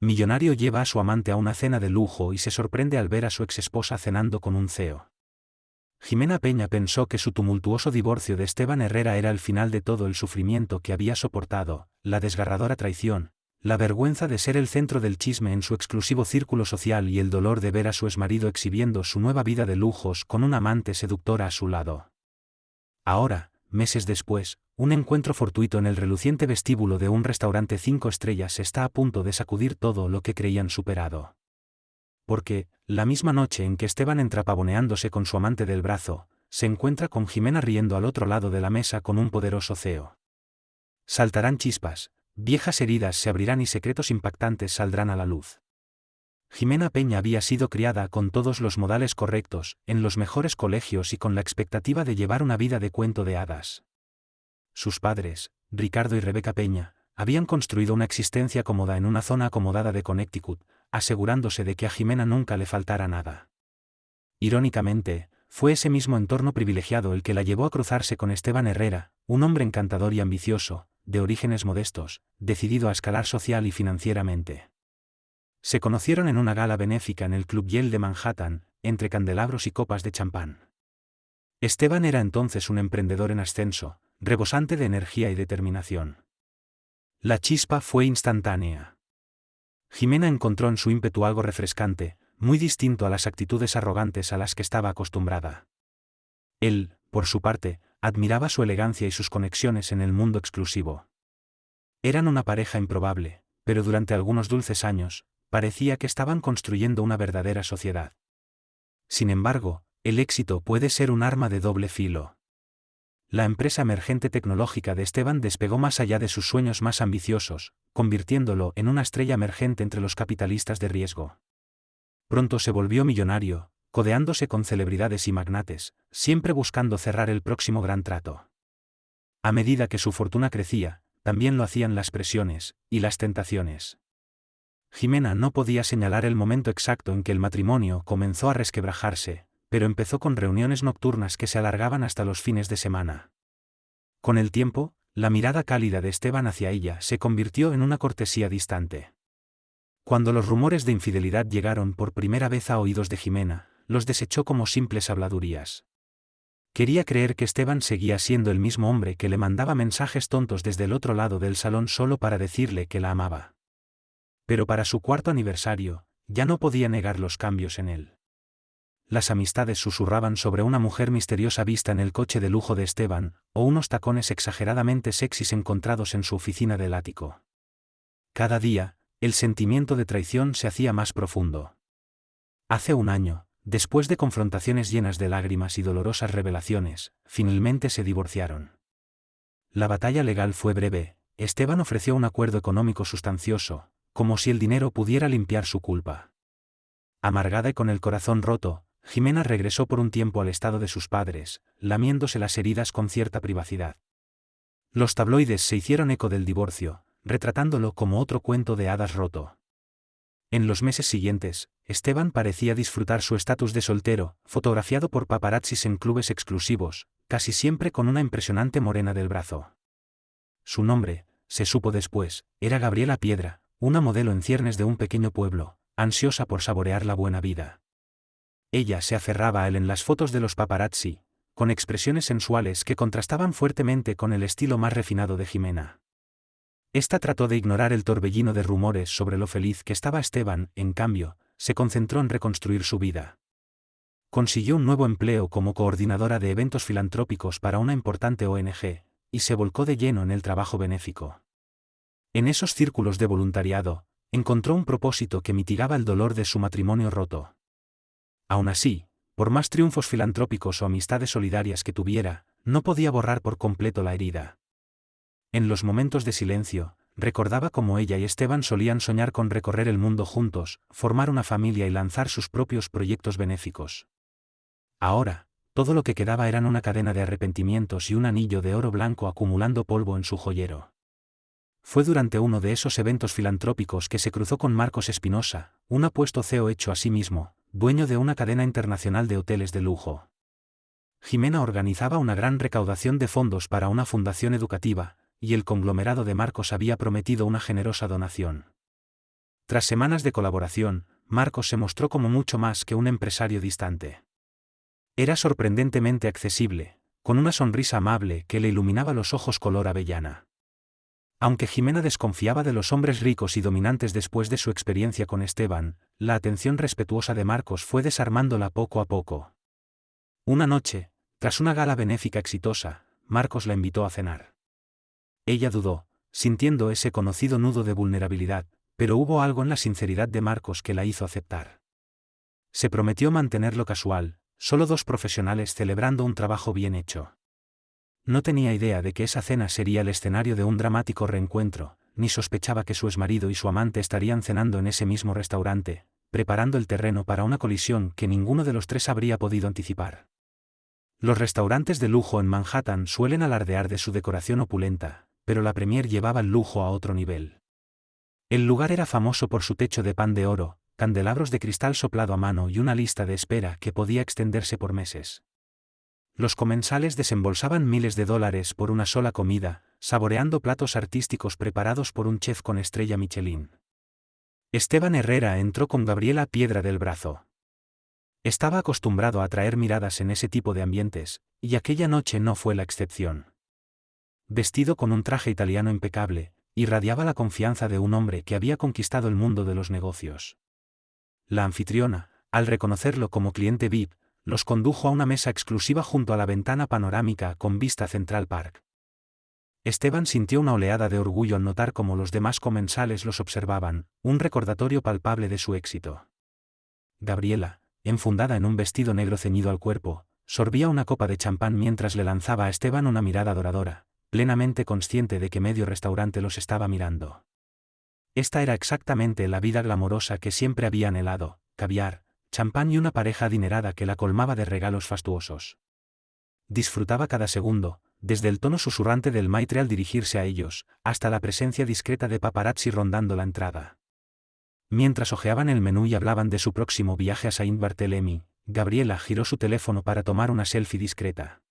Millonario lleva a su amante a una cena de lujo y se sorprende al ver a su exesposa cenando con un CEO. Jimena Peña pensó que su tumultuoso divorcio de Esteban Herrera era el final de todo el sufrimiento que había soportado, la desgarradora traición, la vergüenza de ser el centro del chisme en su exclusivo círculo social y el dolor de ver a su exmarido exhibiendo su nueva vida de lujos con una amante seductora a su lado. Ahora, meses después, un encuentro fortuito en el reluciente vestíbulo de un restaurante 5 estrellas está a punto de sacudir todo lo que creían superado. Porque, la misma noche en que Esteban entra pavoneándose con su amante del brazo, se encuentra con Jimena riendo al otro lado de la mesa con un poderoso CEO. Saltarán chispas, viejas heridas se abrirán y secretos impactantes saldrán a la luz. Jimena Peña había sido criada con todos los modales correctos, en los mejores colegios y con la expectativa de llevar una vida de cuento de hadas. Sus padres, Ricardo y Rebeca Peña, habían construido una existencia cómoda en una zona acomodada de Connecticut, asegurándose de que a Jimena nunca le faltara nada. Irónicamente, fue ese mismo entorno privilegiado el que la llevó a cruzarse con Esteban Herrera, un hombre encantador y ambicioso, de orígenes modestos, decidido a escalar social y financieramente. Se conocieron en una gala benéfica en el Club Yale de Manhattan, entre candelabros y copas de champán. Esteban era entonces un emprendedor en ascenso, rebosante de energía y determinación. La chispa fue instantánea. Jimena encontró en su ímpetu algo refrescante, muy distinto a las actitudes arrogantes a las que estaba acostumbrada. Él, por su parte, admiraba su elegancia y sus conexiones en el mundo exclusivo. Eran una pareja improbable, pero durante algunos dulces años, parecía que estaban construyendo una verdadera sociedad. Sin embargo, el éxito puede ser un arma de doble filo. La empresa emergente tecnológica de Esteban despegó más allá de sus sueños más ambiciosos, convirtiéndolo en una estrella emergente entre los capitalistas de riesgo. Pronto se volvió millonario, codeándose con celebridades y magnates, siempre buscando cerrar el próximo gran trato. A medida que su fortuna crecía, también lo hacían las presiones y las tentaciones. Jimena no podía señalar el momento exacto en que el matrimonio comenzó a resquebrajarse, pero empezó con reuniones nocturnas que se alargaban hasta los fines de semana. Con el tiempo, la mirada cálida de Esteban hacia ella se convirtió en una cortesía distante. Cuando los rumores de infidelidad llegaron por primera vez a oídos de Jimena, los desechó como simples habladurías. Quería creer que Esteban seguía siendo el mismo hombre que le mandaba mensajes tontos desde el otro lado del salón solo para decirle que la amaba. Pero para su 4º aniversario, ya no podía negar los cambios en él. Las amistades susurraban sobre una mujer misteriosa vista en el coche de lujo de Esteban, o unos tacones exageradamente sexys encontrados en su oficina del ático. Cada día, el sentimiento de traición se hacía más profundo. Hace un año, después de confrontaciones llenas de lágrimas y dolorosas revelaciones, finalmente se divorciaron. La batalla legal fue breve. Esteban ofreció un acuerdo económico sustancioso, como si el dinero pudiera limpiar su culpa. Amargada y con el corazón roto, Jimena regresó por un tiempo al estado de sus padres, lamiéndose las heridas con cierta privacidad. Los tabloides se hicieron eco del divorcio, retratándolo como otro cuento de hadas roto. En los meses siguientes, Esteban parecía disfrutar su estatus de soltero, fotografiado por paparazzis en clubes exclusivos, casi siempre con una impresionante morena del brazo. Su nombre, se supo después, era Gabriela Piedra, una modelo en ciernes de un pequeño pueblo, ansiosa por saborear la buena vida. Ella se aferraba a él en las fotos de los paparazzi, con expresiones sensuales que contrastaban fuertemente con el estilo más refinado de Jimena. Esta trató de ignorar el torbellino de rumores sobre lo feliz que estaba Esteban, en cambio, se concentró en reconstruir su vida. Consiguió un nuevo empleo como coordinadora de eventos filantrópicos para una importante ONG, y se volcó de lleno en el trabajo benéfico. En esos círculos de voluntariado, encontró un propósito que mitigaba el dolor de su matrimonio roto. Aún así, por más triunfos filantrópicos o amistades solidarias que tuviera, no podía borrar por completo la herida. En los momentos de silencio, recordaba cómo ella y Esteban solían soñar con recorrer el mundo juntos, formar una familia y lanzar sus propios proyectos benéficos. Ahora, todo lo que quedaba eran una cadena de arrepentimientos y un anillo de oro blanco acumulando polvo en su joyero. Fue durante uno de esos eventos filantrópicos que se cruzó con Marcos Espinosa, un apuesto CEO hecho a sí mismo, dueño de una cadena internacional de hoteles de lujo. Jimena organizaba una gran recaudación de fondos para una fundación educativa, y el conglomerado de Marcos había prometido una generosa donación. Tras semanas de colaboración, Marcos se mostró como mucho más que un empresario distante. Era sorprendentemente accesible, con una sonrisa amable que le iluminaba los ojos color avellana. Aunque Jimena desconfiaba de los hombres ricos y dominantes después de su experiencia con Esteban, la atención respetuosa de Marcos fue desarmándola poco a poco. Una noche, tras una gala benéfica exitosa, Marcos la invitó a cenar. Ella dudó, sintiendo ese conocido nudo de vulnerabilidad, pero hubo algo en la sinceridad de Marcos que la hizo aceptar. Se prometió mantenerlo casual, solo dos profesionales celebrando un trabajo bien hecho. No tenía idea de que esa cena sería el escenario de un dramático reencuentro, ni sospechaba que su exmarido y su amante estarían cenando en ese mismo restaurante, preparando el terreno para una colisión que ninguno de los tres habría podido anticipar. Los restaurantes de lujo en Manhattan suelen alardear de su decoración opulenta, pero la Premier llevaba el lujo a otro nivel. El lugar era famoso por su techo de pan de oro, candelabros de cristal soplado a mano y una lista de espera que podía extenderse por meses. Los comensales desembolsaban miles de dólares por una sola comida, saboreando platos artísticos preparados por un chef con estrella Michelin. Esteban Herrera entró con Gabriela Piedra del brazo. Estaba acostumbrado a atraer miradas en ese tipo de ambientes, y aquella noche no fue la excepción. Vestido con un traje italiano impecable, irradiaba la confianza de un hombre que había conquistado el mundo de los negocios. La anfitriona, al reconocerlo como cliente VIP, los condujo a una mesa exclusiva junto a la ventana panorámica con vista a Central Park. Esteban sintió una oleada de orgullo al notar cómo los demás comensales los observaban, un recordatorio palpable de su éxito. Gabriela, enfundada en un vestido negro ceñido al cuerpo, sorbía una copa de champán mientras le lanzaba a Esteban una mirada adoradora, plenamente consciente de que medio restaurante los estaba mirando. Esta era exactamente la vida glamorosa que siempre había anhelado: caviar, champán y una pareja adinerada que la colmaba de regalos fastuosos. Disfrutaba cada segundo, desde el tono susurrante del maitre al dirigirse a ellos, hasta la presencia discreta de paparazzi rondando la entrada. Mientras hojeaban el menú y hablaban de su próximo viaje a Saint-Barthélemy, Gabriela giró su teléfono para tomar una selfie discreta.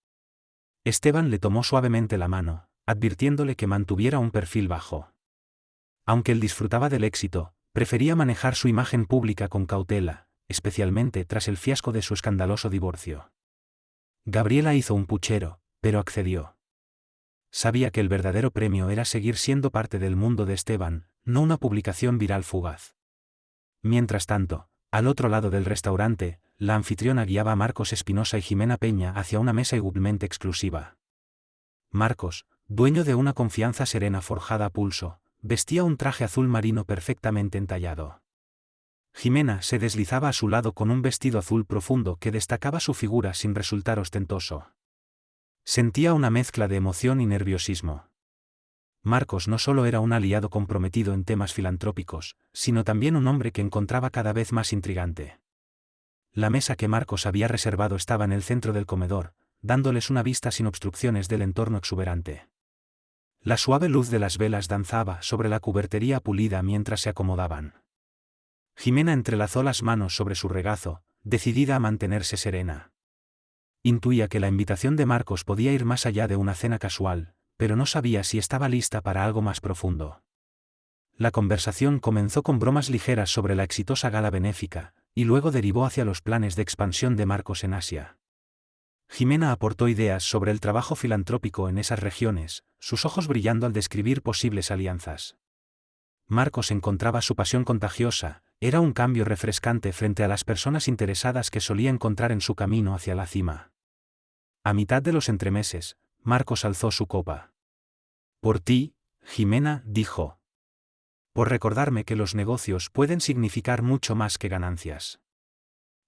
Esteban le tomó suavemente la mano, advirtiéndole que mantuviera un perfil bajo. Aunque él disfrutaba del éxito, prefería manejar su imagen pública con cautela, especialmente tras el fiasco de su escandaloso divorcio. Gabriela hizo un puchero, pero accedió. Sabía que el verdadero premio era seguir siendo parte del mundo de Esteban, no una publicación viral fugaz. Mientras tanto, al otro lado del restaurante, la anfitriona guiaba a Marcos Espinosa y Jimena Peña hacia una mesa igualmente exclusiva. Marcos, dueño de una confianza serena forjada a pulso, vestía un traje azul marino perfectamente entallado. Jimena se deslizaba a su lado con un vestido azul profundo que destacaba su figura sin resultar ostentoso. Sentía una mezcla de emoción y nerviosismo. Marcos no solo era un aliado comprometido en temas filantrópicos, sino también un hombre que encontraba cada vez más intrigante. La mesa que Marcos había reservado estaba en el centro del comedor, dándoles una vista sin obstrucciones del entorno exuberante. La suave luz de las velas danzaba sobre la cubertería pulida mientras se acomodaban. Jimena entrelazó las manos sobre su regazo, decidida a mantenerse serena. Intuía que la invitación de Marcos podía ir más allá de una cena casual, pero no sabía si estaba lista para algo más profundo. La conversación comenzó con bromas ligeras sobre la exitosa gala benéfica, y luego derivó hacia los planes de expansión de Marcos en Asia. Jimena aportó ideas sobre el trabajo filantrópico en esas regiones, sus ojos brillando al describir posibles alianzas. Marcos encontraba su pasión contagiosa, era un cambio refrescante frente a las personas interesadas que solía encontrar en su camino hacia la cima. A mitad de los entremeses, Marcos alzó su copa. Por ti, Jimena, dijo. Por recordarme que los negocios pueden significar mucho más que ganancias.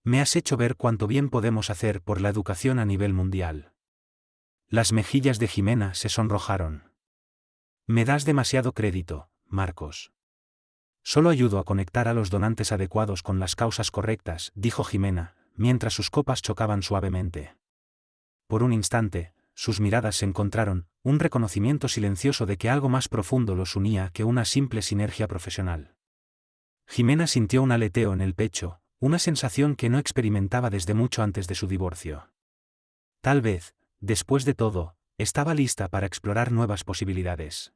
Me has hecho ver cuánto bien podemos hacer por la educación a nivel mundial. Las mejillas de Jimena se sonrojaron. Me das demasiado crédito, Marcos. Solo ayudo a conectar a los donantes adecuados con las causas correctas, dijo Jimena, mientras sus copas chocaban suavemente. Por un instante, sus miradas se encontraron, un reconocimiento silencioso de que algo más profundo los unía que una simple sinergia profesional. Jimena sintió un aleteo en el pecho, una sensación que no experimentaba desde mucho antes de su divorcio. Tal vez, después de todo, estaba lista para explorar nuevas posibilidades.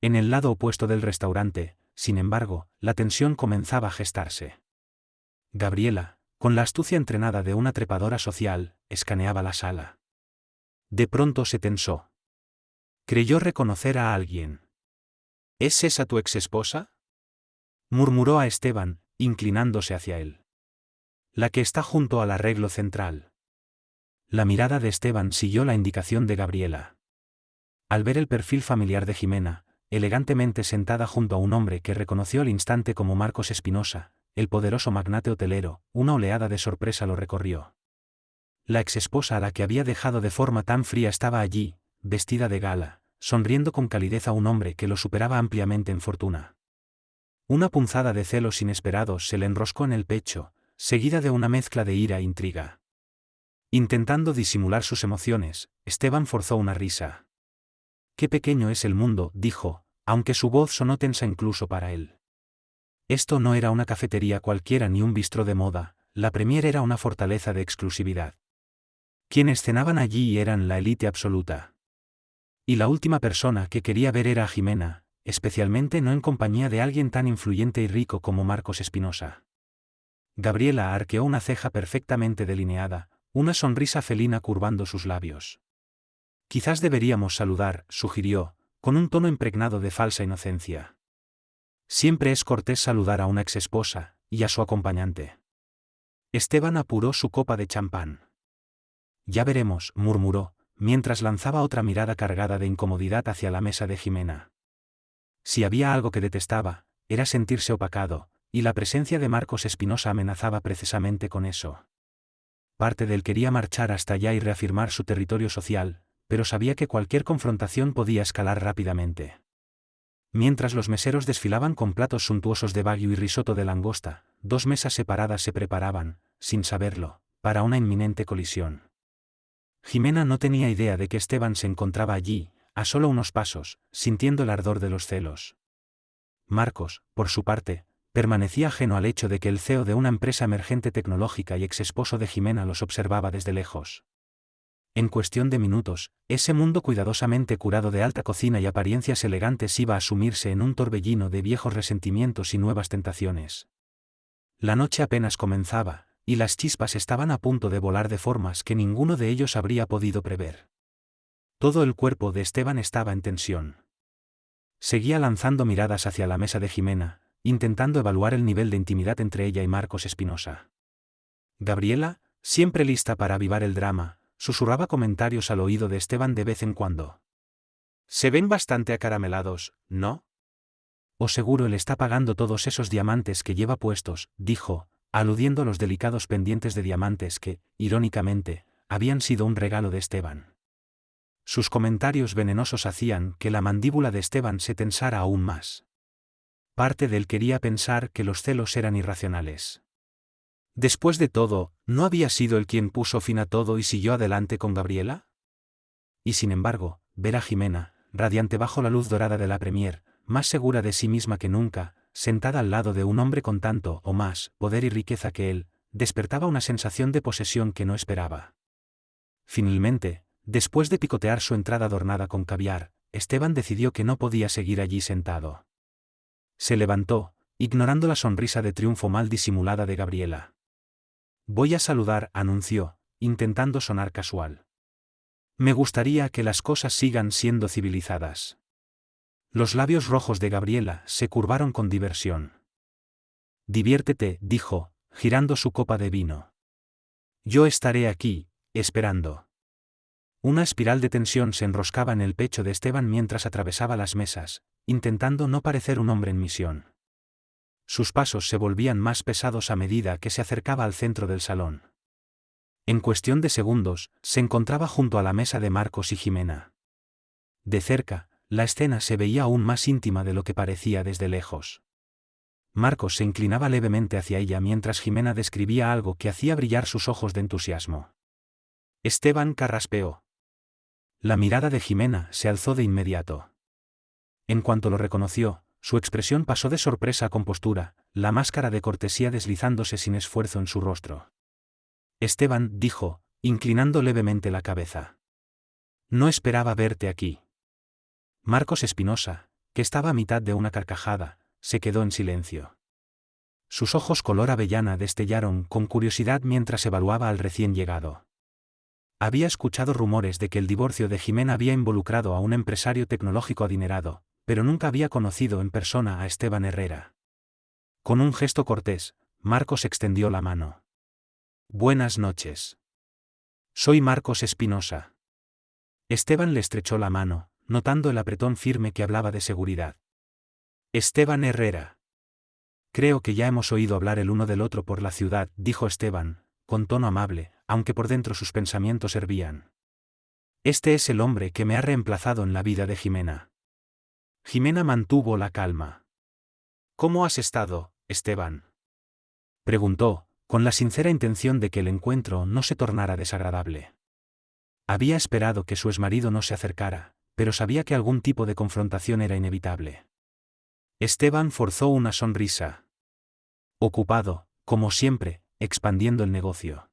En el lado opuesto del restaurante, sin embargo, la tensión comenzaba a gestarse. Gabriela, con la astucia entrenada de una trepadora social, escaneaba la sala. De pronto se tensó. Creyó reconocer a alguien. ¿Es esa tu exesposa?, murmuró a Esteban, inclinándose hacia él. La que está junto al arreglo central. La mirada de Esteban siguió la indicación de Gabriela. Al ver el perfil familiar de Jimena, elegantemente sentada junto a un hombre que reconoció al instante como Marcos Espinosa, el poderoso magnate hotelero, una oleada de sorpresa lo recorrió. La exesposa a la que había dejado de forma tan fría estaba allí, vestida de gala, sonriendo con calidez a un hombre que lo superaba ampliamente en fortuna. Una punzada de celos inesperados se le enroscó en el pecho, seguida de una mezcla de ira e intriga. Intentando disimular sus emociones, Esteban forzó una risa. «Qué pequeño es el mundo», dijo, aunque su voz sonó tensa incluso para él. Esto no era una cafetería cualquiera ni un bistró de moda, la Premier era una fortaleza de exclusividad. Quienes cenaban allí eran la élite absoluta. Y la última persona que quería ver era a Jimena, especialmente no en compañía de alguien tan influyente y rico como Marcos Espinosa. Gabriela arqueó una ceja perfectamente delineada, una sonrisa felina curvando sus labios. «Quizás deberíamos saludar», sugirió, con un tono impregnado de falsa inocencia. Siempre es cortés saludar a una exesposa, y a su acompañante. Esteban apuró su copa de champán. «Ya veremos», murmuró, mientras lanzaba otra mirada cargada de incomodidad hacia la mesa de Jimena. Si había algo que detestaba, era sentirse opacado, y la presencia de Marcos Espinosa amenazaba precisamente con eso. Parte de él quería marchar hasta allá y reafirmar su territorio social, pero sabía que cualquier confrontación podía escalar rápidamente. Mientras los meseros desfilaban con platos suntuosos de wagyu y risotto de langosta, dos mesas separadas se preparaban, sin saberlo, para una inminente colisión. Jimena no tenía idea de que Esteban se encontraba allí, a solo unos pasos, sintiendo el ardor de los celos. Marcos, por su parte, permanecía ajeno al hecho de que el CEO de una empresa emergente tecnológica y exesposo de Jimena los observaba desde lejos. En cuestión de minutos, ese mundo cuidadosamente curado de alta cocina y apariencias elegantes iba a sumirse en un torbellino de viejos resentimientos y nuevas tentaciones. La noche apenas comenzaba, y las chispas estaban a punto de volar de formas que ninguno de ellos habría podido prever. Todo el cuerpo de Esteban estaba en tensión. Seguía lanzando miradas hacia la mesa de Jimena, intentando evaluar el nivel de intimidad entre ella y Marcos Espinosa. Gabriela, siempre lista para avivar el drama, susurraba comentarios al oído de Esteban de vez en cuando. «Se ven bastante acaramelados, ¿no? O seguro él está pagando todos esos diamantes que lleva puestos», dijo, aludiendo a los delicados pendientes de diamantes que, irónicamente, habían sido un regalo de Esteban. Sus comentarios venenosos hacían que la mandíbula de Esteban se tensara aún más. Parte de él quería pensar que los celos eran irracionales. Después de todo, ¿no había sido él quien puso fin a todo y siguió adelante con Gabriela? Y sin embargo, ver a Jimena, radiante bajo la luz dorada de la Premier, más segura de sí misma que nunca, sentada al lado de un hombre con tanto o más poder y riqueza que él, despertaba una sensación de posesión que no esperaba. Finalmente, después de picotear su entrada adornada con caviar, Esteban decidió que no podía seguir allí sentado. Se levantó, ignorando la sonrisa de triunfo mal disimulada de Gabriela. «Voy a saludar», anunció, intentando sonar casual. «Me gustaría que las cosas sigan siendo civilizadas». Los labios rojos de Gabriela se curvaron con diversión. «Diviértete», dijo, girando su copa de vino. «Yo estaré aquí, esperando». Una espiral de tensión se enroscaba en el pecho de Esteban mientras atravesaba las mesas, intentando no parecer un hombre en misión. Sus pasos se volvían más pesados a medida que se acercaba al centro del salón. En cuestión de segundos, se encontraba junto a la mesa de Marcos y Jimena. De cerca, la escena se veía aún más íntima de lo que parecía desde lejos. Marcos se inclinaba levemente hacia ella mientras Jimena describía algo que hacía brillar sus ojos de entusiasmo. Esteban carraspeó. La mirada de Jimena se alzó de inmediato. En cuanto lo reconoció, su expresión pasó de sorpresa a compostura, la máscara de cortesía deslizándose sin esfuerzo en su rostro. «Esteban», dijo, inclinando levemente la cabeza. «No esperaba verte aquí». Marcos Espinosa, que estaba a mitad de una carcajada, se quedó en silencio. Sus ojos color avellana destellaron con curiosidad mientras evaluaba al recién llegado. Había escuchado rumores de que el divorcio de Jimena había involucrado a un empresario tecnológico adinerado, pero nunca había conocido en persona a Esteban Herrera. Con un gesto cortés, Marcos extendió la mano. Buenas noches. Soy Marcos Espinosa. Esteban le estrechó la mano, notando el apretón firme que hablaba de seguridad. Esteban Herrera. Creo que ya hemos oído hablar el uno del otro por la ciudad, dijo Esteban, con tono amable, aunque por dentro sus pensamientos hervían. Este es el hombre que me ha reemplazado en la vida de Jimena. Jimena mantuvo la calma. ¿Cómo has estado, Esteban?, preguntó, con la sincera intención de que el encuentro no se tornara desagradable. Había esperado que su exmarido no se acercara, pero sabía que algún tipo de confrontación era inevitable. Esteban forzó una sonrisa. Ocupado, como siempre, expandiendo el negocio.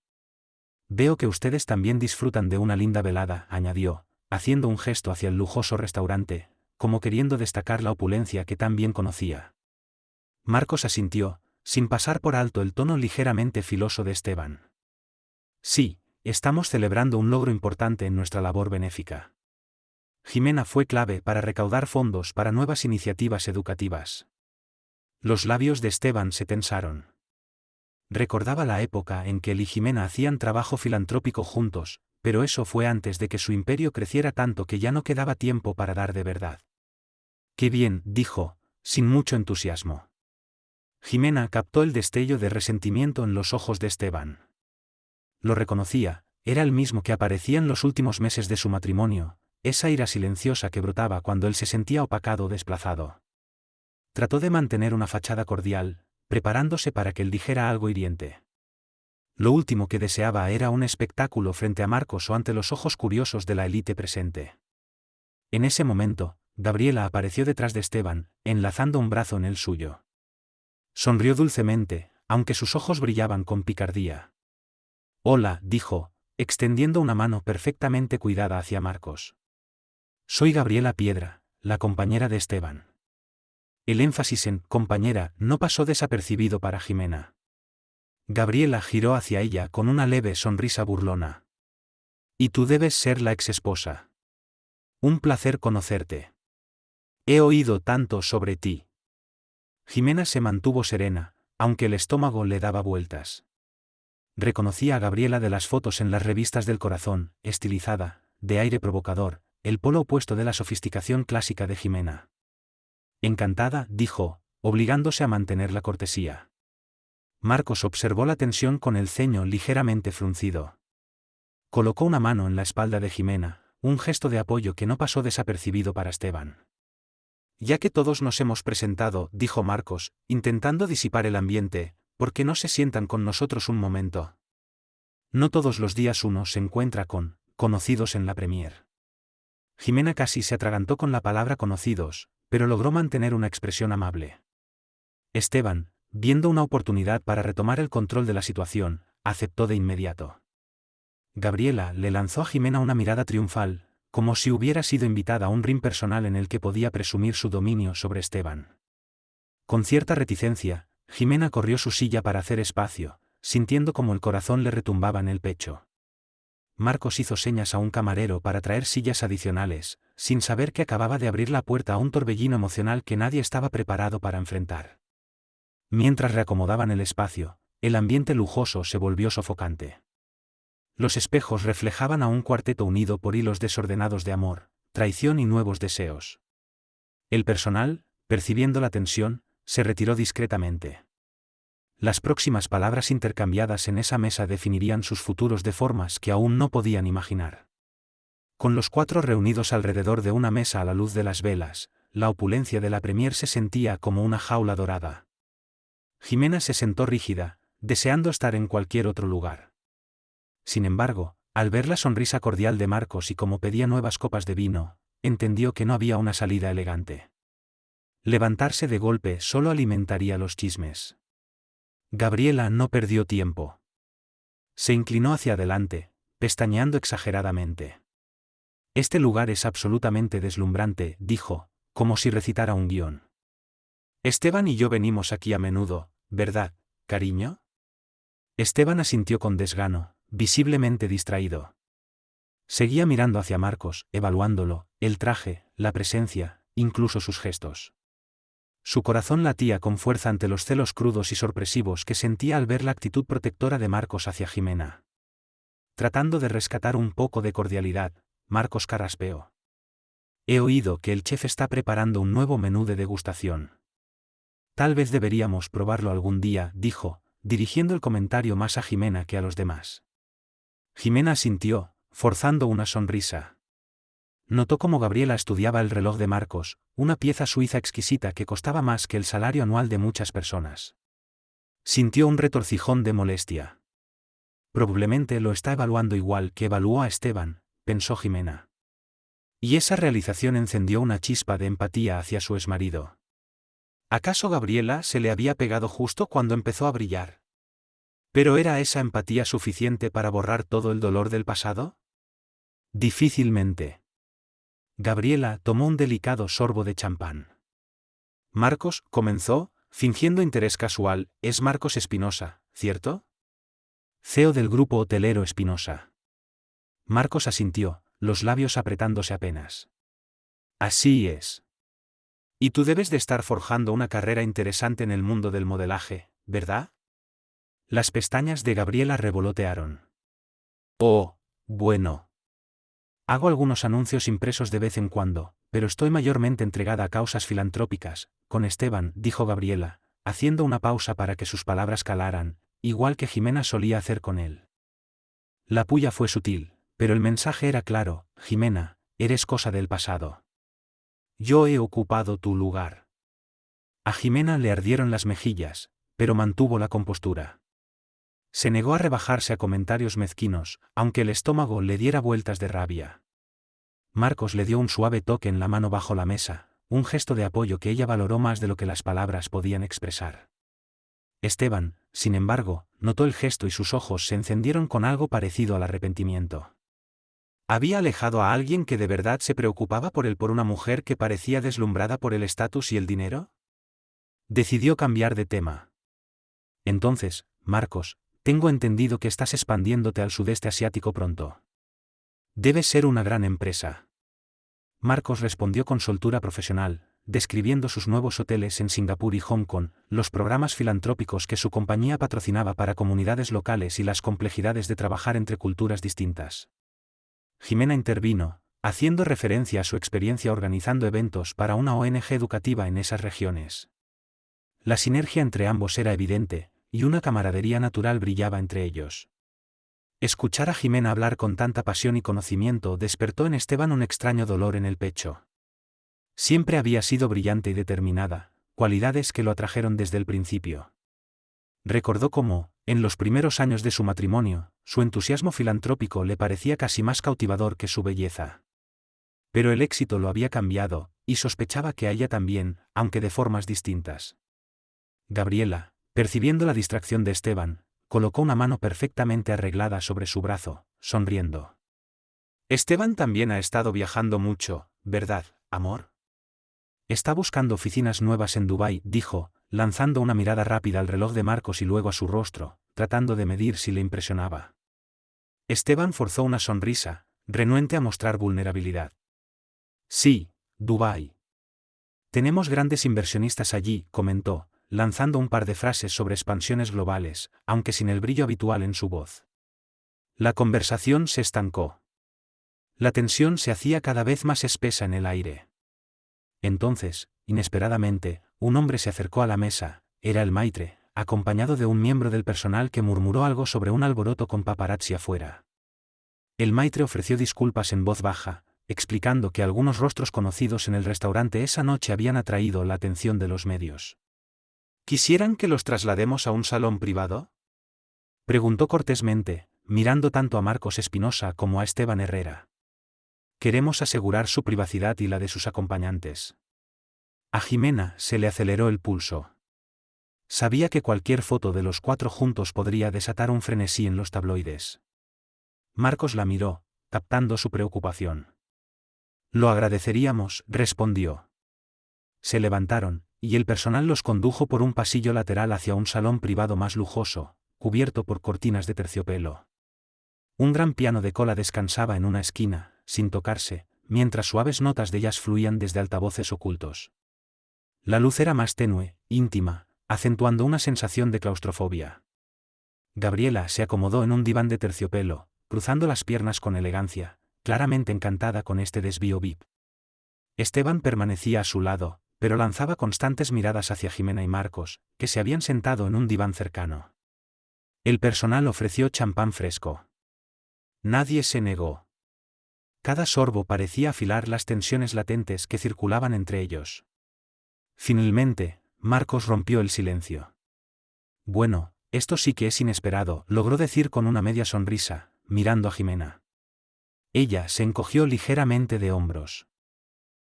Veo que ustedes también disfrutan de una linda velada, añadió, haciendo un gesto hacia el lujoso restaurante, como queriendo destacar la opulencia que tan bien conocía. Marcos asintió, sin pasar por alto el tono ligeramente filoso de Esteban. Sí, estamos celebrando un logro importante en nuestra labor benéfica. Jimena fue clave para recaudar fondos para nuevas iniciativas educativas. Los labios de Esteban se tensaron. Recordaba la época en que él y Jimena hacían trabajo filantrópico juntos, pero eso fue antes de que su imperio creciera tanto que ya no quedaba tiempo para dar de verdad. Qué bien, dijo, sin mucho entusiasmo. Jimena captó el destello de resentimiento en los ojos de Esteban. Lo reconocía, era el mismo que aparecía en los últimos meses de su matrimonio, esa ira silenciosa que brotaba cuando él se sentía opacado o desplazado. Trató de mantener una fachada cordial, preparándose para que él dijera algo hiriente. Lo último que deseaba era un espectáculo frente a Marcos o ante los ojos curiosos de la élite presente. En ese momento, Gabriela apareció detrás de Esteban, enlazando un brazo en el suyo. Sonrió dulcemente, aunque sus ojos brillaban con picardía. Hola, dijo, extendiendo una mano perfectamente cuidada hacia Marcos. Soy Gabriela Piedra, la compañera de Esteban. El énfasis en compañera no pasó desapercibido para Jimena. Gabriela giró hacia ella con una leve sonrisa burlona. Y tú debes ser la exesposa. Un placer conocerte. He oído tanto sobre ti. Jimena se mantuvo serena, aunque el estómago le daba vueltas. Reconocía a Gabriela de las fotos en las revistas del corazón, estilizada, de aire provocador, el polo opuesto de la sofisticación clásica de Jimena. Encantada, dijo, obligándose a mantener la cortesía. Marcos observó la tensión con el ceño ligeramente fruncido. Colocó una mano en la espalda de Jimena, un gesto de apoyo que no pasó desapercibido para Esteban. Ya que todos nos hemos presentado, dijo Marcos, intentando disipar el ambiente, ¿por qué no se sientan con nosotros un momento? No todos los días uno se encuentra con conocidos en la premier. Jimena casi se atragantó con la palabra conocidos, pero logró mantener una expresión amable. Esteban, viendo una oportunidad para retomar el control de la situación, aceptó de inmediato. Gabriela le lanzó a Jimena una mirada triunfal, como si hubiera sido invitada a un ring personal en el que podía presumir su dominio sobre Esteban. Con cierta reticencia, Jimena corrió su silla para hacer espacio, sintiendo como el corazón le retumbaba en el pecho. Marcos hizo señas a un camarero para traer sillas adicionales, sin saber que acababa de abrir la puerta a un torbellino emocional que nadie estaba preparado para enfrentar. Mientras reacomodaban el espacio, el ambiente lujoso se volvió sofocante. Los espejos reflejaban a un cuarteto unido por hilos desordenados de amor, traición y nuevos deseos. El personal, percibiendo la tensión, se retiró discretamente. Las próximas palabras intercambiadas en esa mesa definirían sus futuros de formas que aún no podían imaginar. Con los cuatro reunidos alrededor de una mesa a la luz de las velas, la opulencia de la premier se sentía como una jaula dorada. Jimena se sentó rígida, deseando estar en cualquier otro lugar. Sin embargo, al ver la sonrisa cordial de Marcos y como pedía nuevas copas de vino, entendió que no había una salida elegante. Levantarse de golpe solo alimentaría los chismes. Gabriela no perdió tiempo. Se inclinó hacia adelante, pestañeando exageradamente. Este lugar es absolutamente deslumbrante, dijo, como si recitara un guión. Esteban y yo venimos aquí a menudo, ¿verdad, cariño? Esteban asintió con desgano, visiblemente distraído. Seguía mirando hacia Marcos, evaluándolo, el traje, la presencia, incluso sus gestos. Su corazón latía con fuerza ante los celos crudos y sorpresivos que sentía al ver la actitud protectora de Marcos hacia Jimena. Tratando de rescatar un poco de cordialidad, Marcos carraspeó. He oído que el chef está preparando un nuevo menú de degustación. Tal vez deberíamos probarlo algún día, dijo, dirigiendo el comentario más a Jimena que a los demás. Jimena asintió, forzando una sonrisa. Notó cómo Gabriela estudiaba el reloj de Marcos, una pieza suiza exquisita que costaba más que el salario anual de muchas personas. Sintió un retorcijón de molestia. Probablemente lo está evaluando igual que evaluó a Esteban, pensó Jimena. Y esa realización encendió una chispa de empatía hacia su exmarido. ¿Acaso Gabriela se le había pegado justo cuando empezó a brillar? ¿Pero era esa empatía suficiente para borrar todo el dolor del pasado? Difícilmente. Gabriela tomó un delicado sorbo de champán. Marcos, comenzó, fingiendo interés casual, es Marcos Espinosa, ¿cierto? CEO del grupo hotelero Espinosa. Marcos asintió, los labios apretándose apenas. Así es. Y tú debes de estar forjando una carrera interesante en el mundo del modelaje, ¿verdad? Las pestañas de Gabriela revolotearon. Oh, bueno. Hago algunos anuncios impresos de vez en cuando, pero estoy mayormente entregada a causas filantrópicas, con Esteban, dijo Gabriela, haciendo una pausa para que sus palabras calaran, igual que Jimena solía hacer con él. La puya fue sutil, pero el mensaje era claro: Jimena, eres cosa del pasado. Yo he ocupado tu lugar. A Jimena le ardieron las mejillas, pero mantuvo la compostura. Se negó a rebajarse a comentarios mezquinos, aunque el estómago le diera vueltas de rabia. Marcos le dio un suave toque en la mano bajo la mesa, un gesto de apoyo que ella valoró más de lo que las palabras podían expresar. Esteban, sin embargo, notó el gesto y sus ojos se encendieron con algo parecido al arrepentimiento. ¿Había alejado a alguien que de verdad se preocupaba por él por una mujer que parecía deslumbrada por el estatus y el dinero? Decidió cambiar de tema. Entonces, Marcos, tengo entendido que estás expandiéndote al sudeste asiático pronto. Debe ser una gran empresa. Marcos respondió con soltura profesional, describiendo sus nuevos hoteles en Singapur y Hong Kong, los programas filantrópicos que su compañía patrocinaba para comunidades locales y las complejidades de trabajar entre culturas distintas. Jimena intervino, haciendo referencia a su experiencia organizando eventos para una ONG educativa en esas regiones. La sinergia entre ambos era evidente, y una camaradería natural brillaba entre ellos. Escuchar a Jimena hablar con tanta pasión y conocimiento despertó en Esteban un extraño dolor en el pecho. Siempre había sido brillante y determinada, cualidades que lo atrajeron desde el principio. Recordó cómo, en los primeros años de su matrimonio, su entusiasmo filantrópico le parecía casi más cautivador que su belleza. Pero el éxito lo había cambiado, y sospechaba que a ella también, aunque de formas distintas. Gabriela, percibiendo la distracción de Esteban, colocó una mano perfectamente arreglada sobre su brazo, sonriendo. Esteban también ha estado viajando mucho, ¿verdad, amor? Está buscando oficinas nuevas en Dubái, dijo, lanzando una mirada rápida al reloj de Marcos y luego a su rostro, tratando de medir si le impresionaba. Esteban forzó una sonrisa, renuente a mostrar vulnerabilidad. Sí, Dubái. Tenemos grandes inversionistas allí, comentó, lanzando un par de frases sobre expansiones globales, aunque sin el brillo habitual en su voz. La conversación se estancó. La tensión se hacía cada vez más espesa en el aire. Entonces, inesperadamente, un hombre se acercó a la mesa, era el maitre, acompañado de un miembro del personal que murmuró algo sobre un alboroto con paparazzi afuera. El maitre ofreció disculpas en voz baja, explicando que algunos rostros conocidos en el restaurante esa noche habían atraído la atención de los medios. ¿Quisieran que los traslademos a un salón privado?, preguntó cortésmente, mirando tanto a Marcos Espinosa como a Esteban Herrera. Queremos asegurar su privacidad y la de sus acompañantes. A Jimena se le aceleró el pulso. Sabía que cualquier foto de los cuatro juntos podría desatar un frenesí en los tabloides. Marcos la miró, captando su preocupación. Lo agradeceríamos, respondió. Se levantaron, y el personal los condujo por un pasillo lateral hacia un salón privado más lujoso, cubierto por cortinas de terciopelo. Un gran piano de cola descansaba en una esquina, sin tocarse, mientras suaves notas de jazz fluían desde altavoces ocultos. La luz era más tenue, íntima, acentuando una sensación de claustrofobia. Gabriela se acomodó en un diván de terciopelo, cruzando las piernas con elegancia, claramente encantada con este desvío VIP. Esteban permanecía a su lado, pero lanzaba constantes miradas hacia Jimena y Marcos, que se habían sentado en un diván cercano. El personal ofreció champán fresco. Nadie se negó. Cada sorbo parecía afilar las tensiones latentes que circulaban entre ellos. Finalmente, Marcos rompió el silencio. Bueno, esto sí que es inesperado, logró decir con una media sonrisa, mirando a Jimena. Ella se encogió ligeramente de hombros.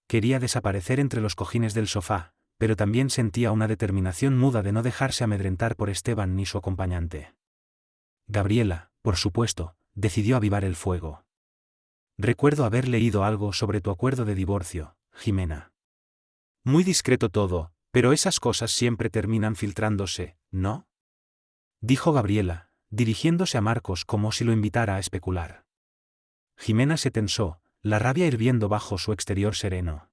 Quería desaparecer entre los cojines del sofá, pero también sentía una determinación muda de no dejarse amedrentar por Esteban ni su acompañante. Gabriela, por supuesto, decidió avivar el fuego. Recuerdo haber leído algo sobre tu acuerdo de divorcio, Jimena. Muy discreto todo, pero esas cosas siempre terminan filtrándose, ¿no? Dijo Gabriela, dirigiéndose a Marcos como si lo invitara a especular. Jimena se tensó, la rabia hirviendo bajo su exterior sereno.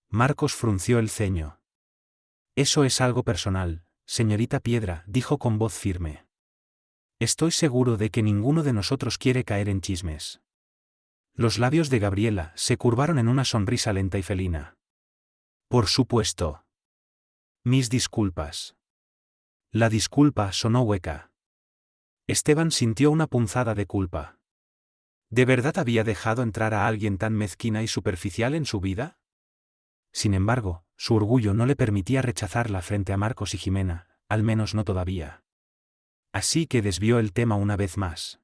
Marcos frunció el ceño. Eso es algo personal, señorita Piedra, dijo con voz firme. Estoy seguro de que ninguno de nosotros quiere caer en chismes. Los labios de Gabriela se curvaron en una sonrisa lenta y felina. Por supuesto. Mis disculpas. La disculpa sonó hueca. Esteban sintió una punzada de culpa. ¿De verdad había dejado entrar a alguien tan mezquina y superficial en su vida? Sin embargo, su orgullo no le permitía rechazarla frente a Marcos y Jimena, al menos no todavía. Así que desvió el tema una vez más.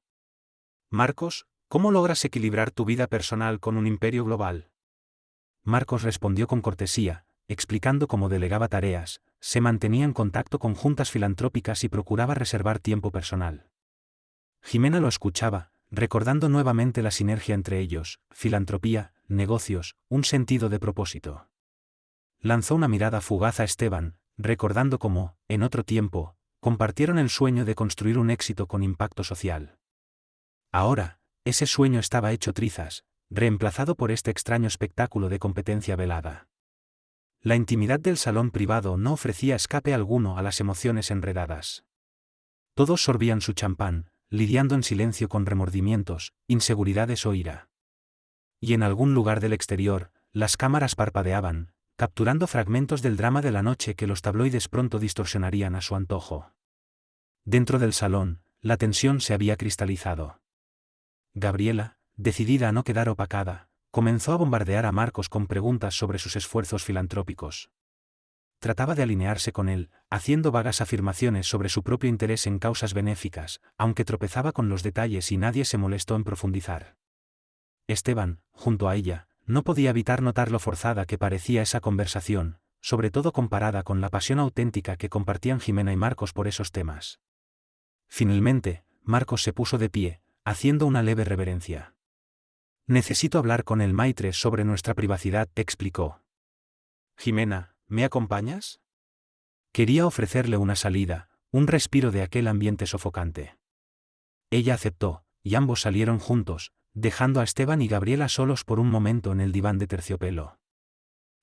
Marcos, ¿cómo logras equilibrar tu vida personal con un imperio global? Marcos respondió con cortesía, explicando cómo delegaba tareas, se mantenía en contacto con juntas filantrópicas y procuraba reservar tiempo personal. Jimena lo escuchaba, recordando nuevamente la sinergia entre ellos, filantropía, negocios, un sentido de propósito. Lanzó una mirada fugaz a Esteban, recordando cómo, en otro tiempo, compartieron el sueño de construir un éxito con impacto social. Ahora, ese sueño estaba hecho trizas, reemplazado por este extraño espectáculo de competencia velada. La intimidad del salón privado no ofrecía escape alguno a las emociones enredadas. Todos sorbían su champán, lidiando en silencio con remordimientos, inseguridades o ira. Y en algún lugar del exterior, las cámaras parpadeaban, capturando fragmentos del drama de la noche que los tabloides pronto distorsionarían a su antojo. Dentro del salón, la tensión se había cristalizado. Gabriela, decidida a no quedar opacada, comenzó a bombardear a Marcos con preguntas sobre sus esfuerzos filantrópicos. Trataba de alinearse con él, haciendo vagas afirmaciones sobre su propio interés en causas benéficas, aunque tropezaba con los detalles y nadie se molestó en profundizar. Esteban, junto a ella, no podía evitar notar lo forzada que parecía esa conversación, sobre todo comparada con la pasión auténtica que compartían Jimena y Marcos por esos temas. Finalmente, Marcos se puso de pie, haciendo una leve reverencia. Necesito hablar con el maitre sobre nuestra privacidad, explicó. Jimena, ¿me acompañas? Quería ofrecerle una salida, un respiro de aquel ambiente sofocante. Ella aceptó, y ambos salieron juntos, dejando a Esteban y Gabriela solos por un momento en el diván de terciopelo.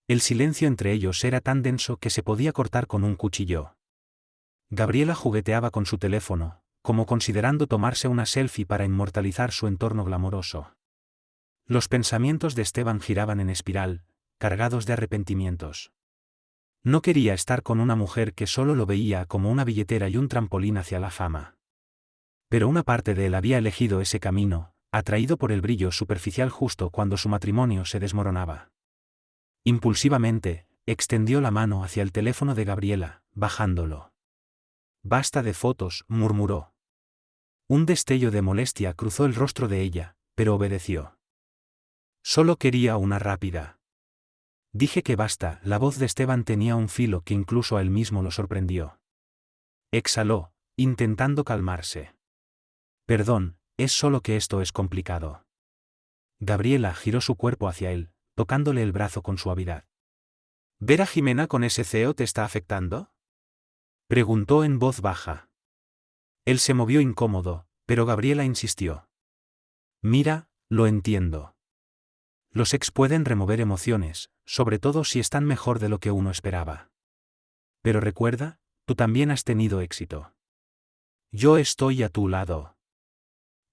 El silencio entre ellos era tan denso que se podía cortar con un cuchillo. Gabriela jugueteaba con su teléfono, como considerando tomarse una selfie para inmortalizar su entorno glamoroso. Los pensamientos de Esteban giraban en espiral, cargados de arrepentimientos. No quería estar con una mujer que solo lo veía como una billetera y un trampolín hacia la fama. Pero una parte de él había elegido ese camino, atraído por el brillo superficial justo cuando su matrimonio se desmoronaba. Impulsivamente, extendió la mano hacia el teléfono de Gabriela, bajándolo. Basta de fotos, murmuró. Un destello de molestia cruzó el rostro de ella, pero obedeció. Solo quería una rápida. Dije que basta, la voz de Esteban tenía un filo que incluso a él mismo lo sorprendió. Exhaló, intentando calmarse. Perdón, es solo que esto es complicado. Gabriela giró su cuerpo hacia él, tocándole el brazo con suavidad. ¿Ver a Jimena con ese CEO te está afectando?, preguntó en voz baja. Él se movió incómodo, pero Gabriela insistió. Mira, lo entiendo. Los ex pueden remover emociones, sobre todo si están mejor de lo que uno esperaba. Pero recuerda, tú también has tenido éxito. Yo estoy a tu lado.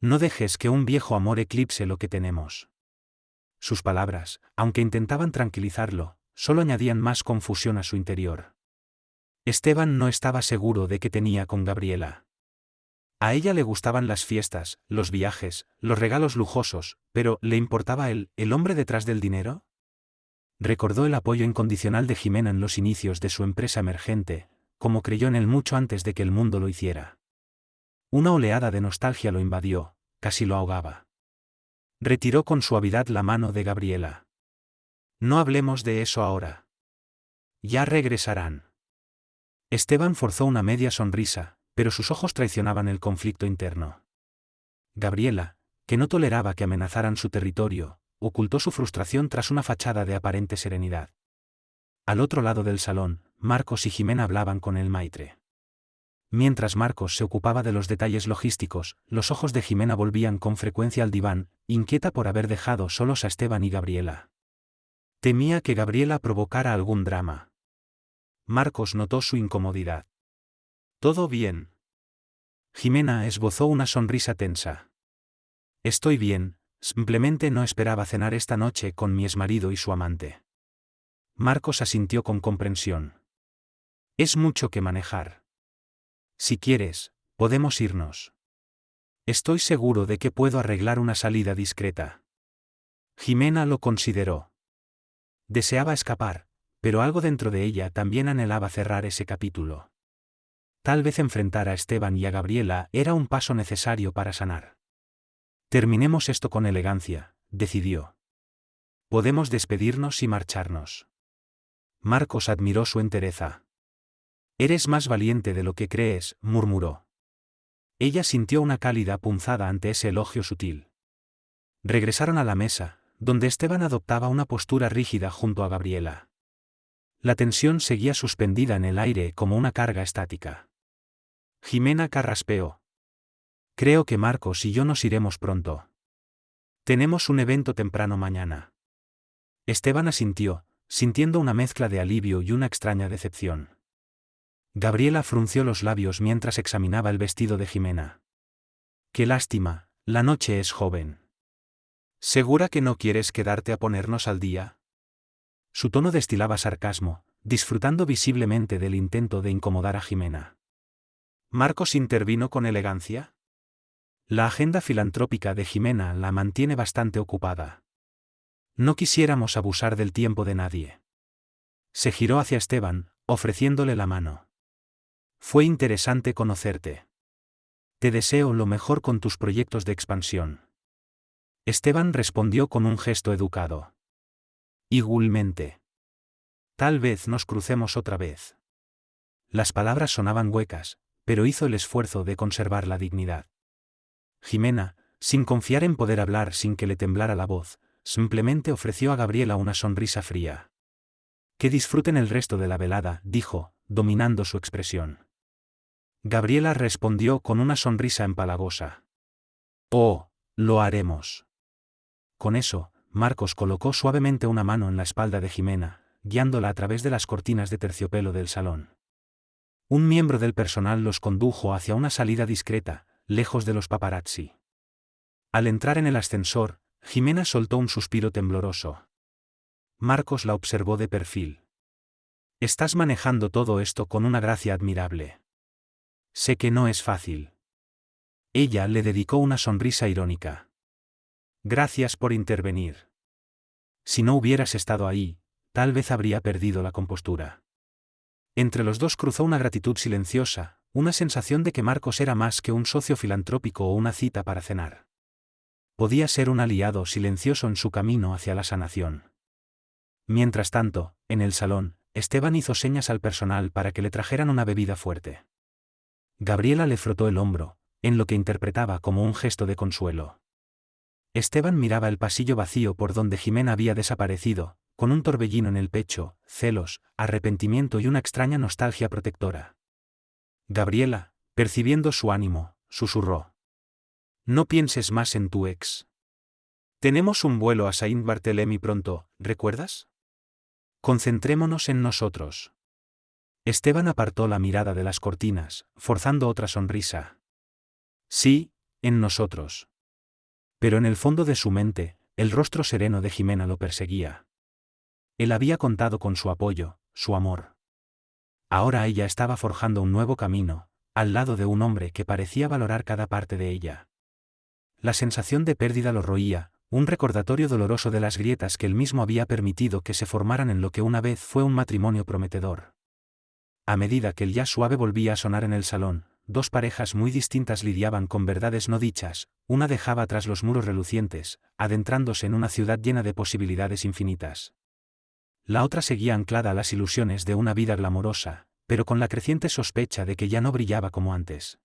No dejes que un viejo amor eclipse lo que tenemos. Sus palabras, aunque intentaban tranquilizarlo, solo añadían más confusión a su interior. Esteban no estaba seguro de qué tenía con Gabriela. A ella le gustaban las fiestas, los viajes, los regalos lujosos, pero ¿le importaba él, el hombre detrás del dinero? Recordó el apoyo incondicional de Jimena en los inicios de su empresa emergente, como creyó en él mucho antes de que el mundo lo hiciera. Una oleada de nostalgia lo invadió, casi lo ahogaba. Retiró con suavidad la mano de Gabriela. No hablemos de eso ahora. Ya regresarán. Esteban forzó una media sonrisa, pero sus ojos traicionaban el conflicto interno. Gabriela, que no toleraba que amenazaran su territorio, ocultó su frustración tras una fachada de aparente serenidad. Al otro lado del salón, Marcos y Jimena hablaban con el maitre. Mientras Marcos se ocupaba de los detalles logísticos, los ojos de Jimena volvían con frecuencia al diván, inquieta por haber dejado solos a Esteban y Gabriela. Temía que Gabriela provocara algún drama. Marcos notó su incomodidad. ¿Todo bien? Jimena esbozó una sonrisa tensa. Estoy bien, simplemente no esperaba cenar esta noche con mi exmarido y su amante. Marcos asintió con comprensión. Es mucho que manejar. Si quieres, podemos irnos. Estoy seguro de que puedo arreglar una salida discreta. Jimena lo consideró. Deseaba escapar, pero algo dentro de ella también anhelaba cerrar ese capítulo. Tal vez enfrentar a Esteban y a Gabriela era un paso necesario para sanar. Terminemos esto con elegancia, decidió. Podemos despedirnos y marcharnos. Marcos admiró su entereza. Eres más valiente de lo que crees, murmuró. Ella sintió una cálida punzada ante ese elogio sutil. Regresaron a la mesa, donde Esteban adoptaba una postura rígida junto a Gabriela. La tensión seguía suspendida en el aire como una carga estática. Jimena carraspeó. Creo que Marcos y yo nos iremos pronto. Tenemos un evento temprano mañana. Esteban asintió, sintiendo una mezcla de alivio y una extraña decepción. Gabriela frunció los labios mientras examinaba el vestido de Jimena. Qué lástima, la noche es joven. ¿Segura que no quieres quedarte a ponernos al día? Su tono destilaba sarcasmo, disfrutando visiblemente del intento de incomodar a Jimena. ¿Marcos intervino con elegancia? La agenda filantrópica de Jimena la mantiene bastante ocupada. No quisiéramos abusar del tiempo de nadie. Se giró hacia Esteban, ofreciéndole la mano. Fue interesante conocerte. Te deseo lo mejor con tus proyectos de expansión. Esteban respondió con un gesto educado. Igualmente. Tal vez nos crucemos otra vez. Las palabras sonaban huecas, pero hizo el esfuerzo de conservar la dignidad. Jimena, sin confiar en poder hablar sin que le temblara la voz, simplemente ofreció a Gabriela una sonrisa fría. Que disfruten el resto de la velada, dijo, dominando su expresión. Gabriela respondió con una sonrisa empalagosa. Oh, lo haremos. Con eso, Marcos colocó suavemente una mano en la espalda de Jimena, guiándola a través de las cortinas de terciopelo del salón. Un miembro del personal los condujo hacia una salida discreta, lejos de los paparazzi. Al entrar en el ascensor, Jimena soltó un suspiro tembloroso. Marcos la observó de perfil. Estás manejando todo esto con una gracia admirable. Sé que no es fácil. Ella le dedicó una sonrisa irónica. Gracias por intervenir. Si no hubieras estado ahí, tal vez habría perdido la compostura. Entre los dos cruzó una gratitud silenciosa, una sensación de que Marcos era más que un socio filantrópico o una cita para cenar. Podía ser un aliado silencioso en su camino hacia la sanación. Mientras tanto, en el salón, Esteban hizo señas al personal para que le trajeran una bebida fuerte. Gabriela le frotó el hombro, en lo que interpretaba como un gesto de consuelo. Esteban miraba el pasillo vacío por donde Jimena había desaparecido, con un torbellino en el pecho, celos, arrepentimiento y una extraña nostalgia protectora. Gabriela, percibiendo su ánimo, susurró. No pienses más en tu ex. Tenemos un vuelo a Saint-Barthélemy pronto, ¿recuerdas? Concentrémonos en nosotros. Esteban apartó la mirada de las cortinas, forzando otra sonrisa. Sí, en nosotros. Pero en el fondo de su mente, el rostro sereno de Jimena lo perseguía. Él había contado con su apoyo, su amor. Ahora ella estaba forjando un nuevo camino, al lado de un hombre que parecía valorar cada parte de ella. La sensación de pérdida lo roía, un recordatorio doloroso de las grietas que él mismo había permitido que se formaran en lo que una vez fue un matrimonio prometedor. A medida que el jazz suave volvía a sonar en el salón, dos parejas muy distintas lidiaban con verdades no dichas, una dejaba atrás los muros relucientes, adentrándose en una ciudad llena de posibilidades infinitas. La otra seguía anclada a las ilusiones de una vida glamorosa, pero con la creciente sospecha de que ya no brillaba como antes.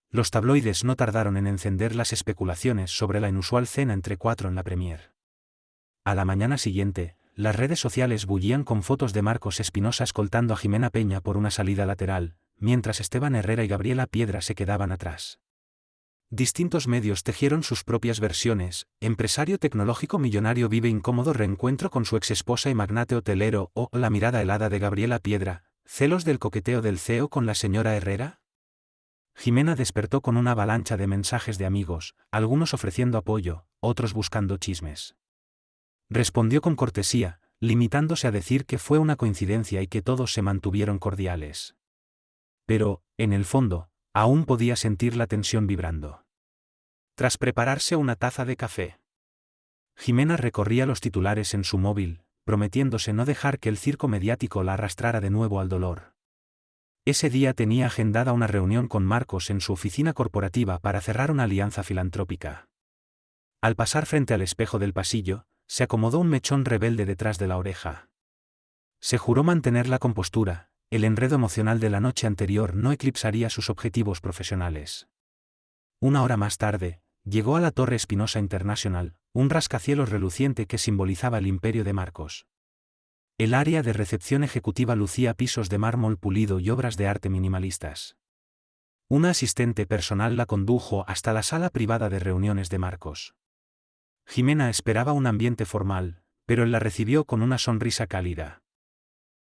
Los tabloides no tardaron en encender las especulaciones sobre la inusual cena entre cuatro en la Premier. A la mañana siguiente, las redes sociales bullían con fotos de Marcos Espinosa escoltando a Jimena Peña por una salida lateral, mientras Esteban Herrera y Gabriela Piedra se quedaban atrás. Distintos medios tejieron sus propias versiones: empresario tecnológico millonario vive incómodo reencuentro con su exesposa y magnate hotelero, o la mirada helada de Gabriela Piedra, celos del coqueteo del CEO con la señora Herrera. Jimena despertó con una avalancha de mensajes de amigos, algunos ofreciendo apoyo, otros buscando chismes. Respondió con cortesía, limitándose a decir que fue una coincidencia y que todos se mantuvieron cordiales. Pero, en el fondo, aún podía sentir la tensión vibrando. Tras prepararse una taza de café, Jimena recorría los titulares en su móvil, prometiéndose no dejar que el circo mediático la arrastrara de nuevo al dolor. Ese día tenía agendada una reunión con Marcos en su oficina corporativa para cerrar una alianza filantrópica. Al pasar frente al espejo del pasillo, se acomodó un mechón rebelde detrás de la oreja. Se juró mantener la compostura, el enredo emocional de la noche anterior no eclipsaría sus objetivos profesionales. Una hora más tarde, llegó a la Torre Espinosa International, un rascacielos reluciente que simbolizaba el imperio de Marcos. El área de recepción ejecutiva lucía pisos de mármol pulido y obras de arte minimalistas. Una asistente personal la condujo hasta la sala privada de reuniones de Marcos. Jimena esperaba un ambiente formal, pero él la recibió con una sonrisa cálida.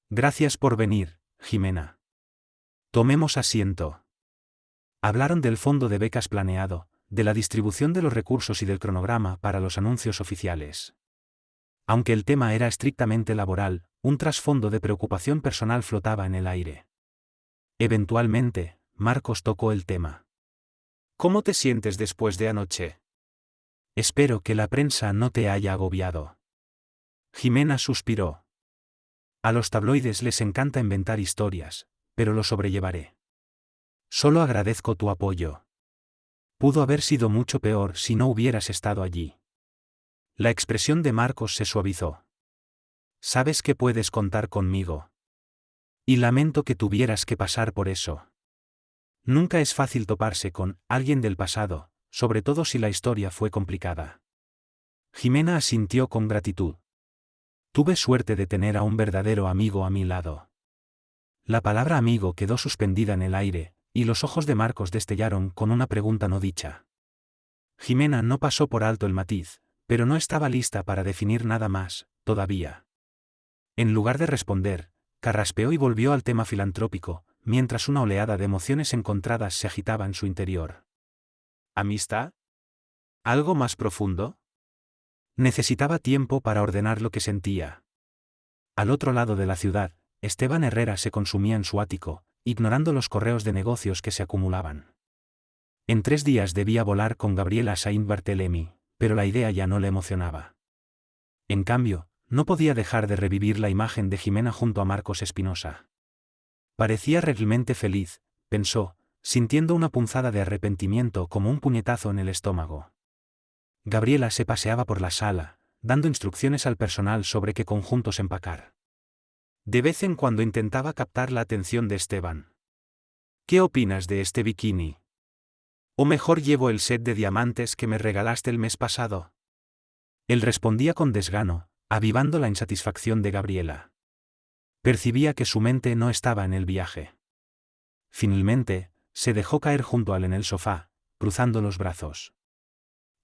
Gracias por venir, Jimena. Tomemos asiento. Hablaron del fondo de becas planeado, de la distribución de los recursos y del cronograma para los anuncios oficiales. Aunque el tema era estrictamente laboral, un trasfondo de preocupación personal flotaba en el aire. Eventualmente, Marcos tocó el tema. ¿Cómo te sientes después de anoche? Espero que la prensa no te haya agobiado. Jimena suspiró. A los tabloides les encanta inventar historias, pero lo sobrellevaré. Solo agradezco tu apoyo. Pudo haber sido mucho peor si no hubieras estado allí. La expresión de Marcos se suavizó. Sabes que puedes contar conmigo. Y lamento que tuvieras que pasar por eso. Nunca es fácil toparse con alguien del pasado, sobre todo si la historia fue complicada. Jimena asintió con gratitud. Tuve suerte de tener a un verdadero amigo a mi lado. La palabra amigo quedó suspendida en el aire, y los ojos de Marcos destellaron con una pregunta no dicha. Jimena no pasó por alto el matiz, pero no estaba lista para definir nada más, todavía. En lugar de responder, carraspeó y volvió al tema filantrópico, mientras una oleada de emociones encontradas se agitaba en su interior. ¿Amistad? ¿Algo más profundo? Necesitaba tiempo para ordenar lo que sentía. Al otro lado de la ciudad, Esteban Herrera se consumía en su ático, ignorando los correos de negocios que se acumulaban. En 3 días debía volar con Gabriela a Saint-Barthélemy, pero la idea ya no le emocionaba. En cambio, no podía dejar de revivir la imagen de Jimena junto a Marcos Espinosa. Parecía realmente feliz, pensó, sintiendo una punzada de arrepentimiento como un puñetazo en el estómago. Gabriela se paseaba por la sala, dando instrucciones al personal sobre qué conjuntos empacar. De vez en cuando intentaba captar la atención de Esteban. ¿Qué opinas de este bikini? ¿O mejor llevo el set de diamantes que me regalaste el mes pasado? Él respondía con desgano, avivando la insatisfacción de Gabriela. Percibía que su mente no estaba en el viaje. Finalmente, se dejó caer junto a él en el sofá, cruzando los brazos.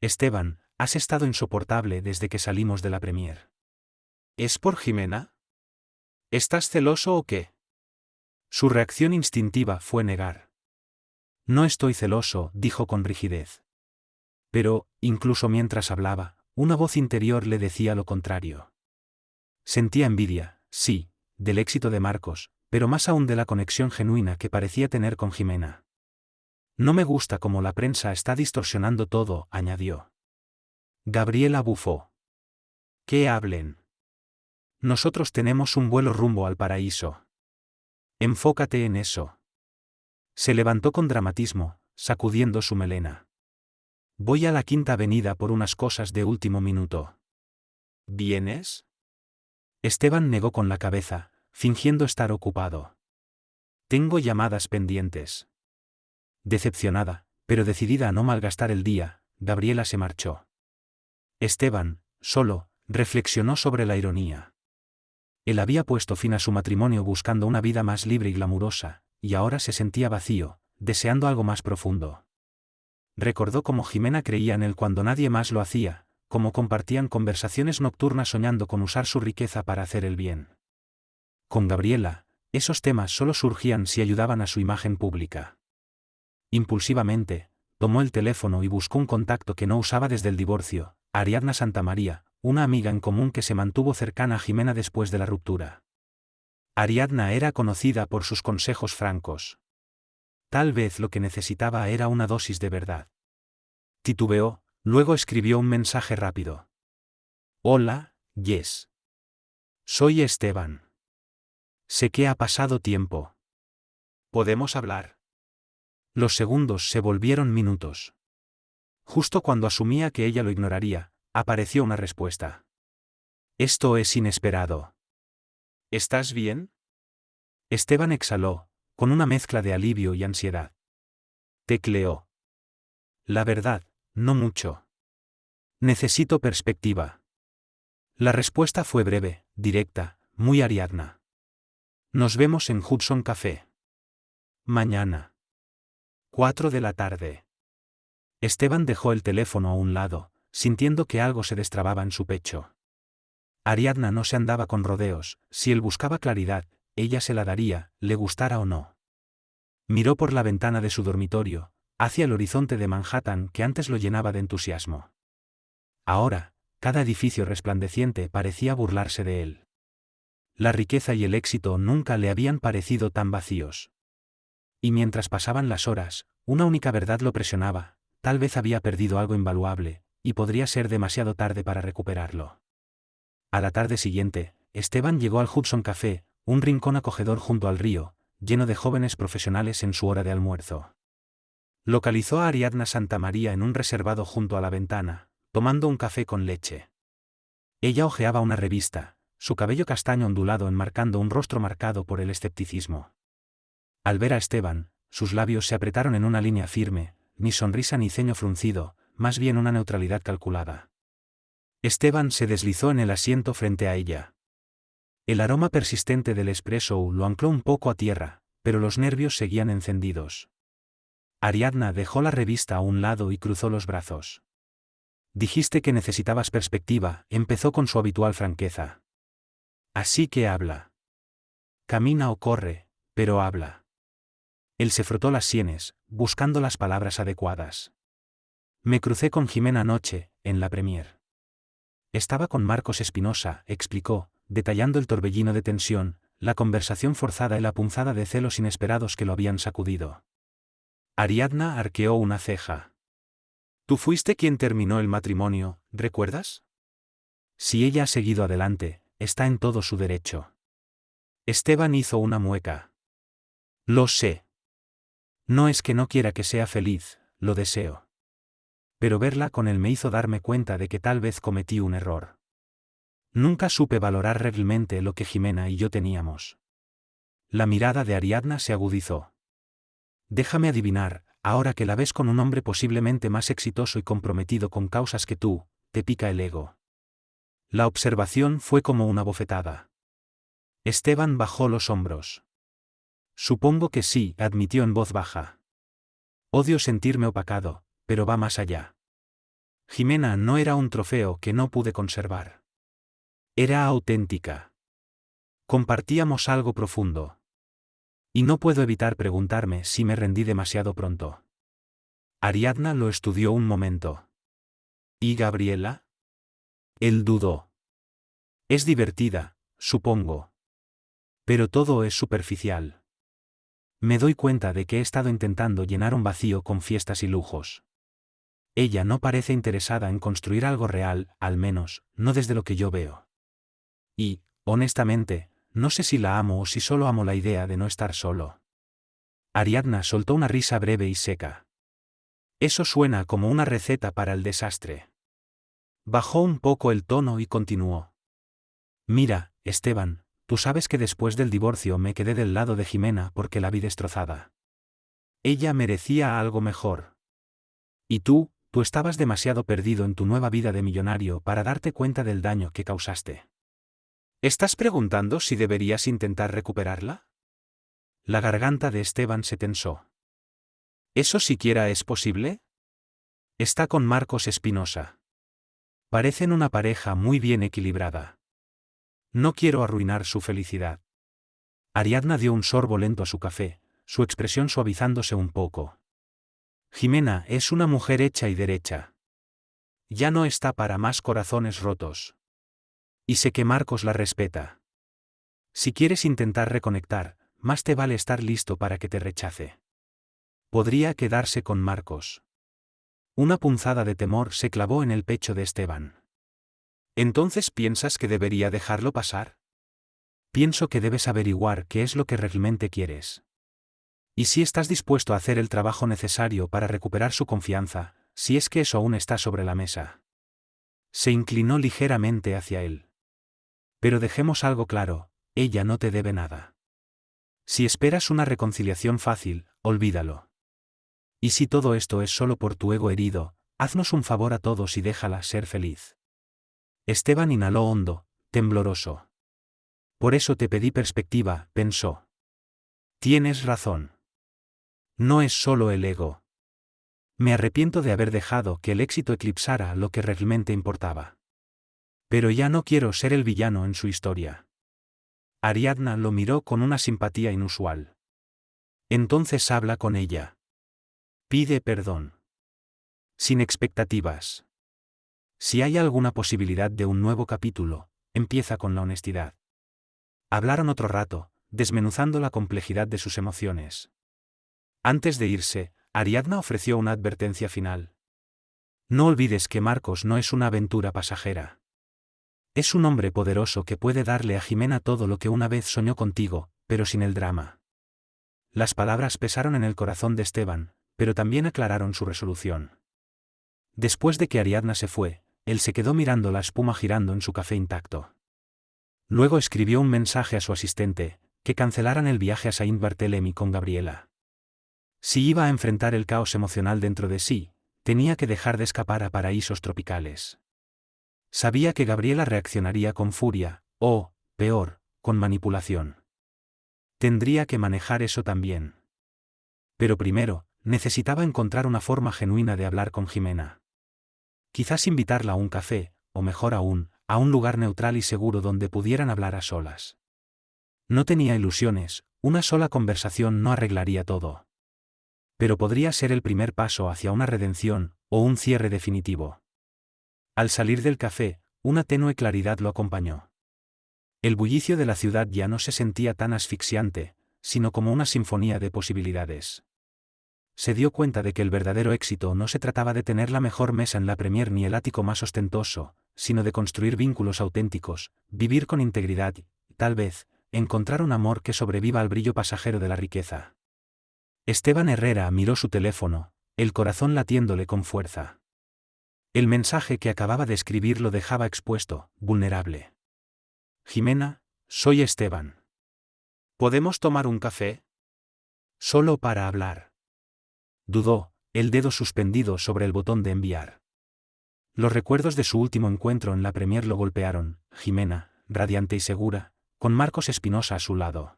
Esteban, has estado insoportable desde que salimos de la premier. ¿Es por Jimena? ¿Estás celoso o qué? Su reacción instintiva fue negar. No estoy celoso, dijo con rigidez. Pero, incluso mientras hablaba, una voz interior le decía lo contrario. Sentía envidia, sí, del éxito de Marcos, pero más aún de la conexión genuina que parecía tener con Jimena. No me gusta cómo la prensa está distorsionando todo, añadió. Gabriela bufó. Que hablen. Nosotros tenemos un vuelo rumbo al paraíso. Enfócate en eso. Se levantó con dramatismo, sacudiendo su melena. Voy a la Quinta Avenida por unas cosas de último minuto. ¿Vienes? Esteban negó con la cabeza, fingiendo estar ocupado. Tengo llamadas pendientes. Decepcionada, pero decidida a no malgastar el día, Gabriela se marchó. Esteban, solo, reflexionó sobre la ironía. Él había puesto fin a su matrimonio buscando una vida más libre y glamurosa, y ahora se sentía vacío, deseando algo más profundo. Recordó cómo Jimena creía en él cuando nadie más lo hacía, cómo compartían conversaciones nocturnas soñando con usar su riqueza para hacer el bien. Con Gabriela, esos temas solo surgían si ayudaban a su imagen pública. Impulsivamente, tomó el teléfono y buscó un contacto que no usaba desde el divorcio, Ariadna Santamaría, una amiga en común que se mantuvo cercana a Jimena después de la ruptura. Ariadna era conocida por sus consejos francos. Tal vez lo que necesitaba era una dosis de verdad. Titubeó, luego escribió un mensaje rápido. Hola, Jess. Soy Esteban. Sé que ha pasado tiempo. ¿Podemos hablar? Los segundos se volvieron minutos. Justo cuando asumía que ella lo ignoraría, apareció una respuesta. Esto es inesperado. ¿Estás bien? Esteban exhaló, con una mezcla de alivio y ansiedad. Tecleó. La verdad, no mucho. Necesito perspectiva. La respuesta fue breve, directa, muy Ariadna. Nos vemos en Hudson Café. Mañana. 4 de la tarde. Esteban dejó el teléfono a un lado, sintiendo que algo se destrababa en su pecho. Ariadna no se andaba con rodeos, si él buscaba claridad, ella se la daría, le gustara o no. Miró por la ventana de su dormitorio, hacia el horizonte de Manhattan que antes lo llenaba de entusiasmo. Ahora, cada edificio resplandeciente parecía burlarse de él. La riqueza y el éxito nunca le habían parecido tan vacíos. Y mientras pasaban las horas, una única verdad lo presionaba, tal vez había perdido algo invaluable, y podría ser demasiado tarde para recuperarlo. A la tarde siguiente, Esteban llegó al Hudson Café, un rincón acogedor junto al río, lleno de jóvenes profesionales en su hora de almuerzo. Localizó a Ariadna Santamaría en un reservado junto a la ventana, tomando un café con leche. Ella hojeaba una revista, su cabello castaño ondulado enmarcando un rostro marcado por el escepticismo. Al ver a Esteban, sus labios se apretaron en una línea firme, ni sonrisa ni ceño fruncido, más bien una neutralidad calculada. Esteban se deslizó en el asiento frente a ella. El aroma persistente del espresso lo ancló un poco a tierra, pero los nervios seguían encendidos. Ariadna dejó la revista a un lado y cruzó los brazos. Dijiste que necesitabas perspectiva, empezó con su habitual franqueza. Así que habla. Camina o corre, pero habla. Él se frotó las sienes, buscando las palabras adecuadas. Me crucé con Jimena anoche, en la premier. Estaba con Marcos Espinosa, explicó, detallando el torbellino de tensión, la conversación forzada y la punzada de celos inesperados que lo habían sacudido. Ariadna arqueó una ceja. Tú fuiste quien terminó el matrimonio, ¿recuerdas? Si ella ha seguido adelante, está en todo su derecho. Esteban hizo una mueca. Lo sé. No es que no quiera que sea feliz, lo deseo. Pero verla con él me hizo darme cuenta de que tal vez cometí un error. Nunca supe valorar realmente lo que Jimena y yo teníamos. La mirada de Ariadna se agudizó. Déjame adivinar, ahora que la ves con un hombre posiblemente más exitoso y comprometido con causas que tú, te pica el ego. La observación fue como una bofetada. Esteban bajó los hombros. Supongo que sí, admitió en voz baja. Odio sentirme opacado, pero va más allá. Jimena no era un trofeo que no pude conservar. Era auténtica. Compartíamos algo profundo. Y no puedo evitar preguntarme si me rendí demasiado pronto. Ariadna lo estudió un momento. ¿Y Gabriela? Él dudó. Es divertida, supongo. Pero todo es superficial. Me doy cuenta de que he estado intentando llenar un vacío con fiestas y lujos. Ella no parece interesada en construir algo real, al menos, no desde lo que yo veo. Y, honestamente, no sé si la amo o si solo amo la idea de no estar solo. Ariadna soltó una risa breve y seca. Eso suena como una receta para el desastre. Bajó un poco el tono y continuó. Mira, Esteban, tú sabes que después del divorcio me quedé del lado de Jimena porque la vi destrozada. Ella merecía algo mejor. Y tú estabas demasiado perdido en tu nueva vida de millonario para darte cuenta del daño que causaste. ¿Estás preguntando si deberías intentar recuperarla? La garganta de Esteban se tensó. ¿Eso siquiera es posible? Está con Marcos Espinosa. Parecen una pareja muy bien equilibrada. No quiero arruinar su felicidad. Ariadna dio un sorbo lento a su café, su expresión suavizándose un poco. Jimena es una mujer hecha y derecha. Ya no está para más corazones rotos. Y sé que Marcos la respeta. Si quieres intentar reconectar, más te vale estar listo para que te rechace. Podría quedarse con Marcos. Una punzada de temor se clavó en el pecho de Esteban. ¿Entonces piensas que debería dejarlo pasar? Pienso que debes averiguar qué es lo que realmente quieres. Y si estás dispuesto a hacer el trabajo necesario para recuperar su confianza, si es que eso aún está sobre la mesa. Se inclinó ligeramente hacia él. Pero dejemos algo claro, ella no te debe nada. Si esperas una reconciliación fácil, olvídalo. Y si todo esto es solo por tu ego herido, haznos un favor a todos y déjala ser feliz. Esteban inhaló hondo, tembloroso. Por eso te pedí perspectiva, pensó. Tienes razón. No es solo el ego. Me arrepiento de haber dejado que el éxito eclipsara lo que realmente importaba. Pero ya no quiero ser el villano en su historia. Ariadna lo miró con una simpatía inusual. Entonces habla con ella. Pide perdón. Sin expectativas. Si hay alguna posibilidad de un nuevo capítulo, empieza con la honestidad. Hablaron otro rato, desmenuzando la complejidad de sus emociones. Antes de irse, Ariadna ofreció una advertencia final. No olvides que Marcos no es una aventura pasajera. Es un hombre poderoso que puede darle a Jimena todo lo que una vez soñó contigo, pero sin el drama. Las palabras pesaron en el corazón de Esteban, pero también aclararon su resolución. Después de que Ariadna se fue, él se quedó mirando la espuma girando en su café intacto. Luego escribió un mensaje a su asistente, que cancelaran el viaje a Saint-Barthélemy con Gabriela. Si iba a enfrentar el caos emocional dentro de sí, tenía que dejar de escapar a paraísos tropicales. Sabía que Gabriela reaccionaría con furia, o, peor, con manipulación. Tendría que manejar eso también. Pero primero, necesitaba encontrar una forma genuina de hablar con Jimena. Quizás invitarla a un café, o mejor aún, a un lugar neutral y seguro donde pudieran hablar a solas. No tenía ilusiones, una sola conversación no arreglaría todo. Pero podría ser el primer paso hacia una redención, o un cierre definitivo. Al salir del café, una tenue claridad lo acompañó. El bullicio de la ciudad ya no se sentía tan asfixiante, sino como una sinfonía de posibilidades. Se dio cuenta de que el verdadero éxito no se trataba de tener la mejor mesa en la Premier ni el ático más ostentoso, sino de construir vínculos auténticos, vivir con integridad y, tal vez, encontrar un amor que sobreviva al brillo pasajero de la riqueza. Esteban Herrera miró su teléfono, el corazón latiéndole con fuerza. El mensaje que acababa de escribir lo dejaba expuesto, vulnerable. Jimena, soy Esteban. ¿Podemos tomar un café? Solo para hablar. Dudó, el dedo suspendido sobre el botón de enviar. Los recuerdos de su último encuentro en la premier lo golpearon. Jimena, radiante y segura, con Marcos Espinosa a su lado.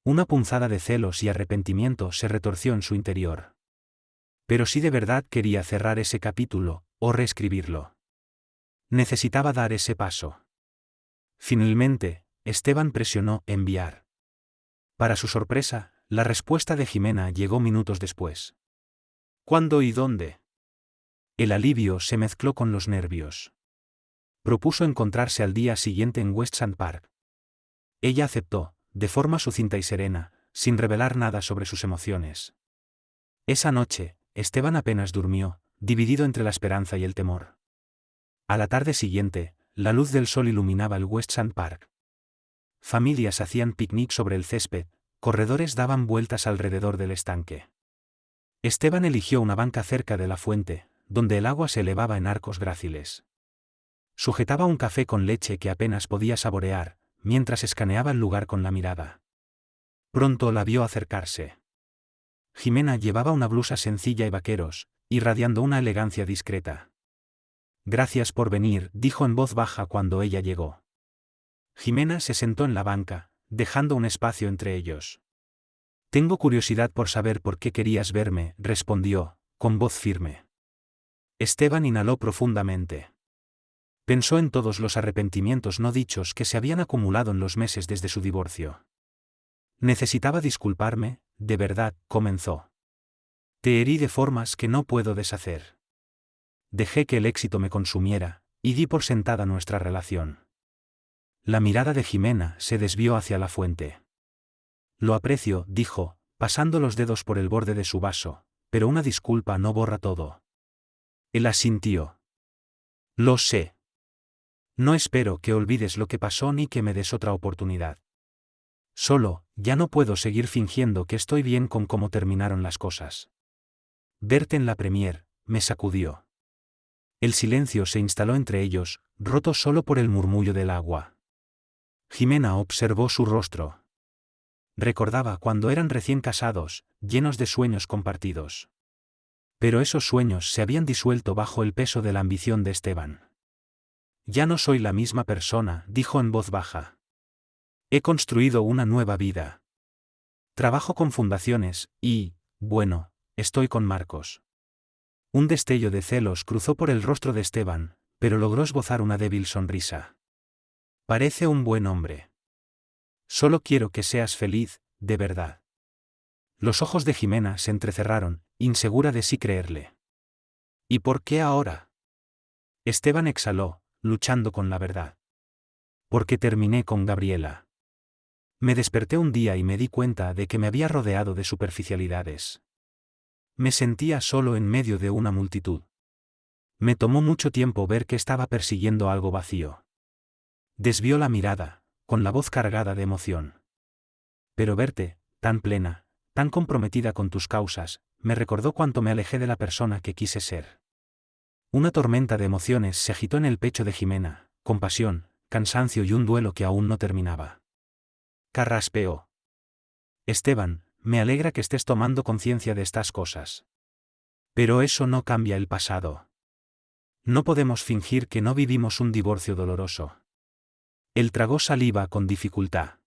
Una punzada de celos y arrepentimiento se retorció en su interior. Pero si de verdad quería cerrar ese capítulo, o reescribirlo. Necesitaba dar ese paso. Finalmente, Esteban presionó enviar. Para su sorpresa, la respuesta de Jimena llegó minutos después. ¿Cuándo y dónde? El alivio se mezcló con los nervios. Propuso encontrarse al día siguiente en West Sand Park. Ella aceptó, de forma sucinta y serena, sin revelar nada sobre sus emociones. Esa noche, Esteban apenas durmió, dividido entre la esperanza y el temor. A la tarde siguiente, la luz del sol iluminaba el West Sand Park. Familias hacían picnic sobre el césped, corredores daban vueltas alrededor del estanque. Esteban eligió una banca cerca de la fuente, donde el agua se elevaba en arcos gráciles. Sujetaba un café con leche que apenas podía saborear, mientras escaneaba el lugar con la mirada. Pronto la vio acercarse. Jimena llevaba una blusa sencilla y vaqueros, irradiando una elegancia discreta. Gracias por venir, dijo en voz baja cuando ella llegó. Jimena se sentó en la banca, dejando un espacio entre ellos. Tengo curiosidad por saber por qué querías verme, respondió, con voz firme. Esteban inhaló profundamente. Pensó en todos los arrepentimientos no dichos que se habían acumulado en los meses desde su divorcio. Necesitaba disculparme, de verdad, comenzó. Te herí de formas que no puedo deshacer. Dejé que el éxito me consumiera, y di por sentada nuestra relación. La mirada de Jimena se desvió hacia la fuente. Lo aprecio, dijo, pasando los dedos por el borde de su vaso, pero una disculpa no borra todo. Él asintió. Lo sé. No espero que olvides lo que pasó ni que me des otra oportunidad. Solo, ya no puedo seguir fingiendo que estoy bien con cómo terminaron las cosas. Verte en la premier, me sacudió. El silencio se instaló entre ellos, roto solo por el murmullo del agua. Jimena observó su rostro. Recordaba cuando eran recién casados, llenos de sueños compartidos. Pero esos sueños se habían disuelto bajo el peso de la ambición de Esteban. Ya no soy la misma persona, dijo en voz baja. He construido una nueva vida. Trabajo con fundaciones, y, bueno, estoy con Marcos. Un destello de celos cruzó por el rostro de Esteban, pero logró esbozar una débil sonrisa. Parece un buen hombre. Solo quiero que seas feliz, de verdad. Los ojos de Jimena se entrecerraron, insegura de si creerle. ¿Y por qué ahora? Esteban exhaló, luchando con la verdad. Porque terminé con Gabriela. Me desperté un día y me di cuenta de que me había rodeado de superficialidades. Me sentía solo en medio de una multitud. Me tomó mucho tiempo ver que estaba persiguiendo algo vacío. Desvió la mirada, con la voz cargada de emoción. Pero verte, tan plena, tan comprometida con tus causas, me recordó cuánto me alejé de la persona que quise ser. Una tormenta de emociones se agitó en el pecho de Jimena, compasión, cansancio y un duelo que aún no terminaba. Carraspeó. Esteban, me alegra que estés tomando conciencia de estas cosas. Pero eso no cambia el pasado. No podemos fingir que no vivimos un divorcio doloroso. Él tragó saliva con dificultad.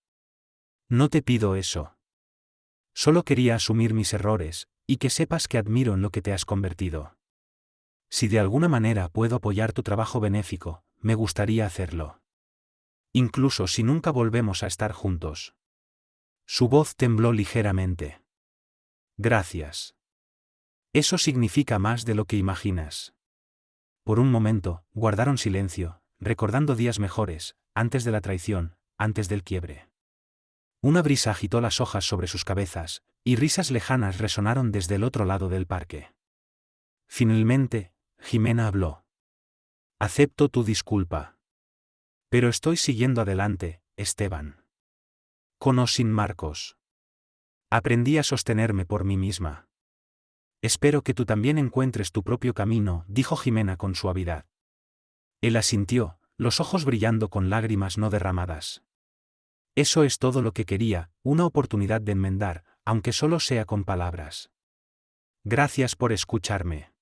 No te pido eso. Solo quería asumir mis errores, y que sepas que admiro en lo que te has convertido. Si de alguna manera puedo apoyar tu trabajo benéfico, me gustaría hacerlo. Incluso si nunca volvemos a estar juntos. Su voz tembló ligeramente. Gracias. Eso significa más de lo que imaginas. Por un momento, guardaron silencio, recordando días mejores, antes de la traición, antes del quiebre. Una brisa agitó las hojas sobre sus cabezas, y risas lejanas resonaron desde el otro lado del parque. Finalmente, Jimena habló. Acepto tu disculpa. Pero estoy siguiendo adelante, Esteban. Con o sin Marcos. Aprendí a sostenerme por mí misma. Espero que tú también encuentres tu propio camino, dijo Jimena con suavidad. Él asintió, los ojos brillando con lágrimas no derramadas. Eso es todo lo que quería, una oportunidad de enmendar, aunque solo sea con palabras. Gracias por escucharme.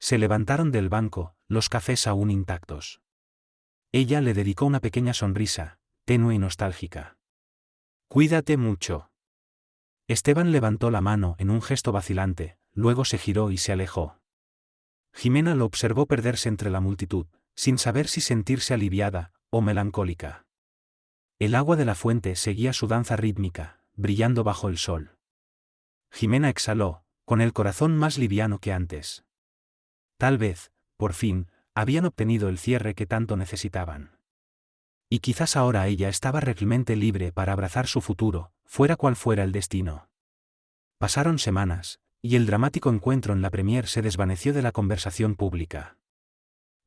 Se levantaron del banco, los cafés aún intactos. Ella le dedicó una pequeña sonrisa, tenue y nostálgica. «Cuídate mucho». Esteban levantó la mano en un gesto vacilante, luego se giró y se alejó. Jimena lo observó perderse entre la multitud, sin saber si sentirse aliviada o melancólica. El agua de la fuente seguía su danza rítmica, brillando bajo el sol. Jimena exhaló, con el corazón más liviano que antes. Tal vez, por fin, habían obtenido el cierre que tanto necesitaban. Y quizás ahora ella estaba realmente libre para abrazar su futuro, fuera cual fuera el destino. Pasaron semanas, y el dramático encuentro en la premier se desvaneció de la conversación pública.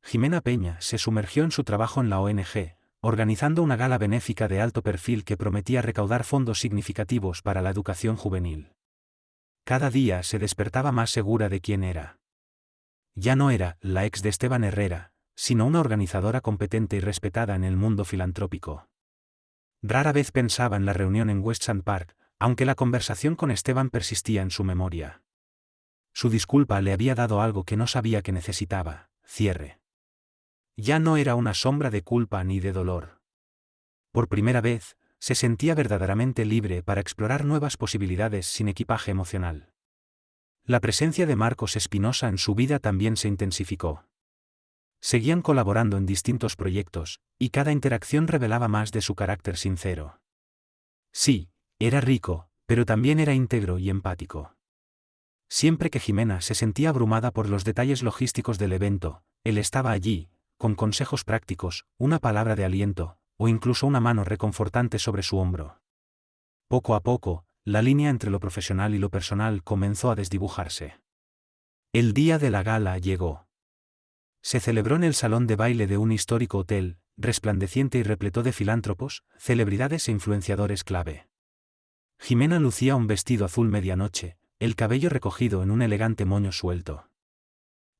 Jimena Peña se sumergió en su trabajo en la ONG, organizando una gala benéfica de alto perfil que prometía recaudar fondos significativos para la educación juvenil. Cada día se despertaba más segura de quién era. Ya no era la ex de Esteban Herrera, sino una organizadora competente y respetada en el mundo filantrópico. Rara vez pensaba en la reunión en West Sand Park, aunque la conversación con Esteban persistía en su memoria. Su disculpa le había dado algo que no sabía que necesitaba: cierre. Ya no era una sombra de culpa ni de dolor. Por primera vez, se sentía verdaderamente libre para explorar nuevas posibilidades sin equipaje emocional. La presencia de Marcos Espinosa en su vida también se intensificó. Seguían colaborando en distintos proyectos, y cada interacción revelaba más de su carácter sincero. Sí, era rico, pero también era íntegro y empático. Siempre que Jimena se sentía abrumada por los detalles logísticos del evento, él estaba allí, con consejos prácticos, una palabra de aliento, o incluso una mano reconfortante sobre su hombro. Poco a poco, la línea entre lo profesional y lo personal comenzó a desdibujarse. El día de la gala llegó. Se celebró en el salón de baile de un histórico hotel, resplandeciente y repleto de filántropos, celebridades e influenciadores clave. Jimena lucía un vestido azul medianoche, el cabello recogido en un elegante moño suelto.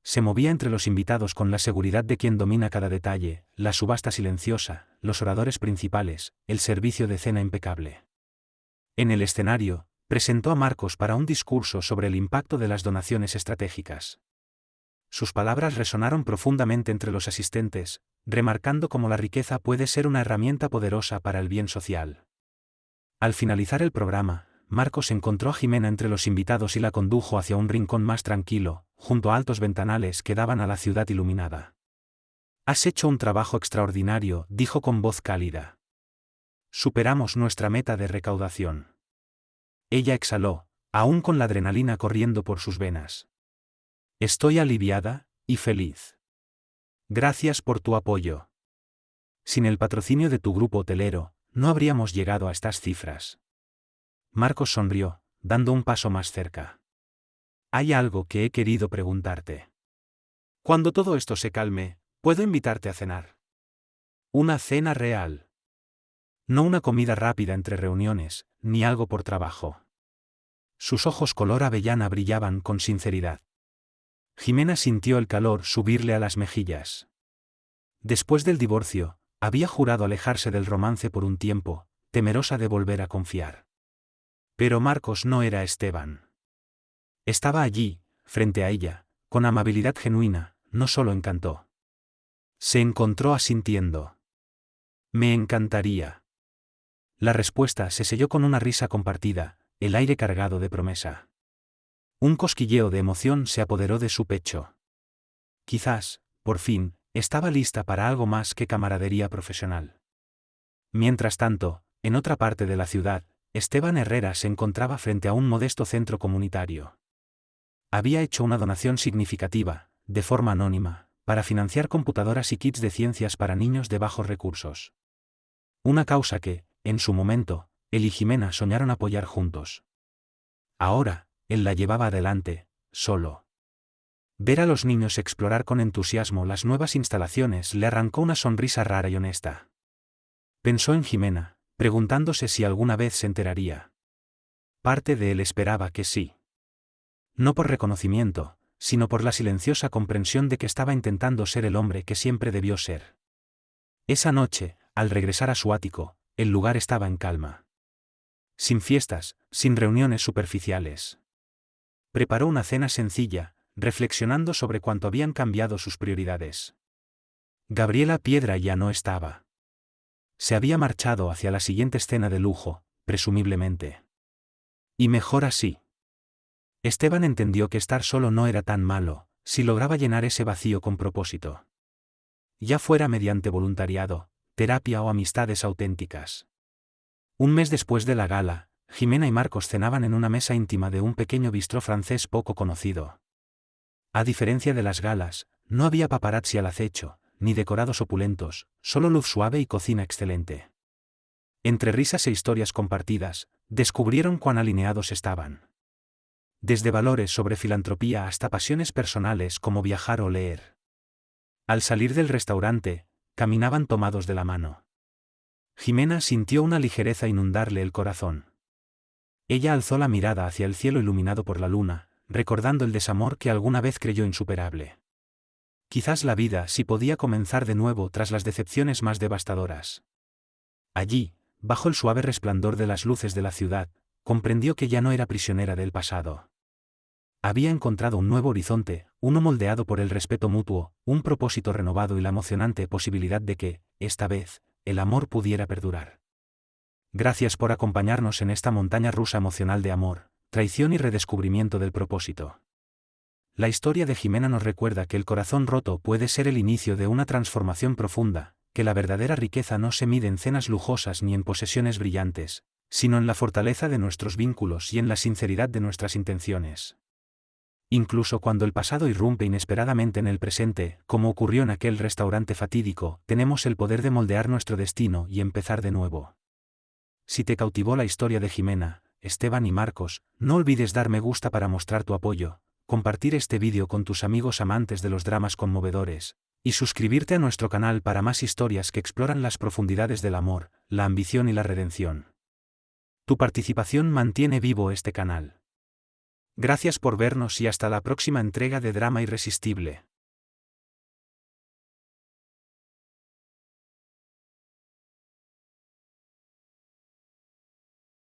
Se movía entre los invitados con la seguridad de quien domina cada detalle, la subasta silenciosa, los oradores principales, el servicio de cena impecable. En el escenario, presentó a Marcos para un discurso sobre el impacto de las donaciones estratégicas. Sus palabras resonaron profundamente entre los asistentes, remarcando cómo la riqueza puede ser una herramienta poderosa para el bien social. Al finalizar el programa, Marcos encontró a Jimena entre los invitados y la condujo hacia un rincón más tranquilo, junto a altos ventanales que daban a la ciudad iluminada. «Has hecho un trabajo extraordinario», dijo con voz cálida. «Superamos nuestra meta de recaudación». Ella exhaló, aún con la adrenalina corriendo por sus venas. «Estoy aliviada y feliz. Gracias por tu apoyo. Sin el patrocinio de tu grupo hotelero, no habríamos llegado a estas cifras». Marcos sonrió, dando un paso más cerca. «Hay algo que he querido preguntarte. Cuando todo esto se calme, ¿puedo invitarte a cenar? Una cena real. No una comida rápida entre reuniones, ni algo por trabajo». Sus ojos color avellana brillaban con sinceridad. Jimena sintió el calor subirle a las mejillas. Después del divorcio, había jurado alejarse del romance por un tiempo, temerosa de volver a confiar. Pero Marcos no era Esteban. Estaba allí, frente a ella, con amabilidad genuina, no solo encantó. Se encontró asintiendo. «Me encantaría». La respuesta se selló con una risa compartida, el aire cargado de promesa. Un cosquilleo de emoción se apoderó de su pecho. Quizás, por fin, estaba lista para algo más que camaradería profesional. Mientras tanto, en otra parte de la ciudad, Esteban Herrera se encontraba frente a un modesto centro comunitario. Había hecho una donación significativa, de forma anónima, para financiar computadoras y kits de ciencias para niños de bajos recursos. Una causa que, en su momento, él y Jimena soñaron apoyar juntos. Ahora, él la llevaba adelante, solo. Ver a los niños explorar con entusiasmo las nuevas instalaciones le arrancó una sonrisa rara y honesta. Pensó en Jimena, preguntándose si alguna vez se enteraría. Parte de él esperaba que sí. No por reconocimiento, sino por la silenciosa comprensión de que estaba intentando ser el hombre que siempre debió ser. Esa noche, al regresar a su ático, el lugar estaba en calma. Sin fiestas, sin reuniones superficiales. Preparó una cena sencilla, reflexionando sobre cuánto habían cambiado sus prioridades. Gabriela Piedra ya no estaba. Se había marchado hacia la siguiente escena de lujo, presumiblemente. Y mejor así. Esteban entendió que estar solo no era tan malo, si lograba llenar ese vacío con propósito. Ya fuera mediante voluntariado, terapia o amistades auténticas. Un mes después de la gala, Jimena y Marcos cenaban en una mesa íntima de un pequeño bistró francés poco conocido. A diferencia de las galas, no había paparazzi al acecho, ni decorados opulentos, solo luz suave y cocina excelente. Entre risas e historias compartidas, descubrieron cuán alineados estaban. Desde valores sobre filantropía hasta pasiones personales como viajar o leer. Al salir del restaurante, caminaban tomados de la mano. Jimena sintió una ligereza inundarle el corazón. Ella alzó la mirada hacia el cielo iluminado por la luna, recordando el desamor que alguna vez creyó insuperable. Quizás la vida sí podía comenzar de nuevo tras las decepciones más devastadoras. Allí, bajo el suave resplandor de las luces de la ciudad, comprendió que ya no era prisionera del pasado. Había encontrado un nuevo horizonte, uno moldeado por el respeto mutuo, un propósito renovado y la emocionante posibilidad de que, esta vez, el amor pudiera perdurar. Gracias por acompañarnos en esta montaña rusa emocional de amor, traición y redescubrimiento del propósito. La historia de Jimena nos recuerda que el corazón roto puede ser el inicio de una transformación profunda, que la verdadera riqueza no se mide en cenas lujosas ni en posesiones brillantes, sino en la fortaleza de nuestros vínculos y en la sinceridad de nuestras intenciones. Incluso cuando el pasado irrumpe inesperadamente en el presente, como ocurrió en aquel restaurante fatídico, tenemos el poder de moldear nuestro destino y empezar de nuevo. Si te cautivó la historia de Jimena, Esteban y Marcos, no olvides dar me gusta para mostrar tu apoyo, compartir este vídeo con tus amigos amantes de los dramas conmovedores, y suscribirte a nuestro canal para más historias que exploran las profundidades del amor, la ambición y la redención. Tu participación mantiene vivo este canal. Gracias por vernos y hasta la próxima entrega de Drama Irresistible.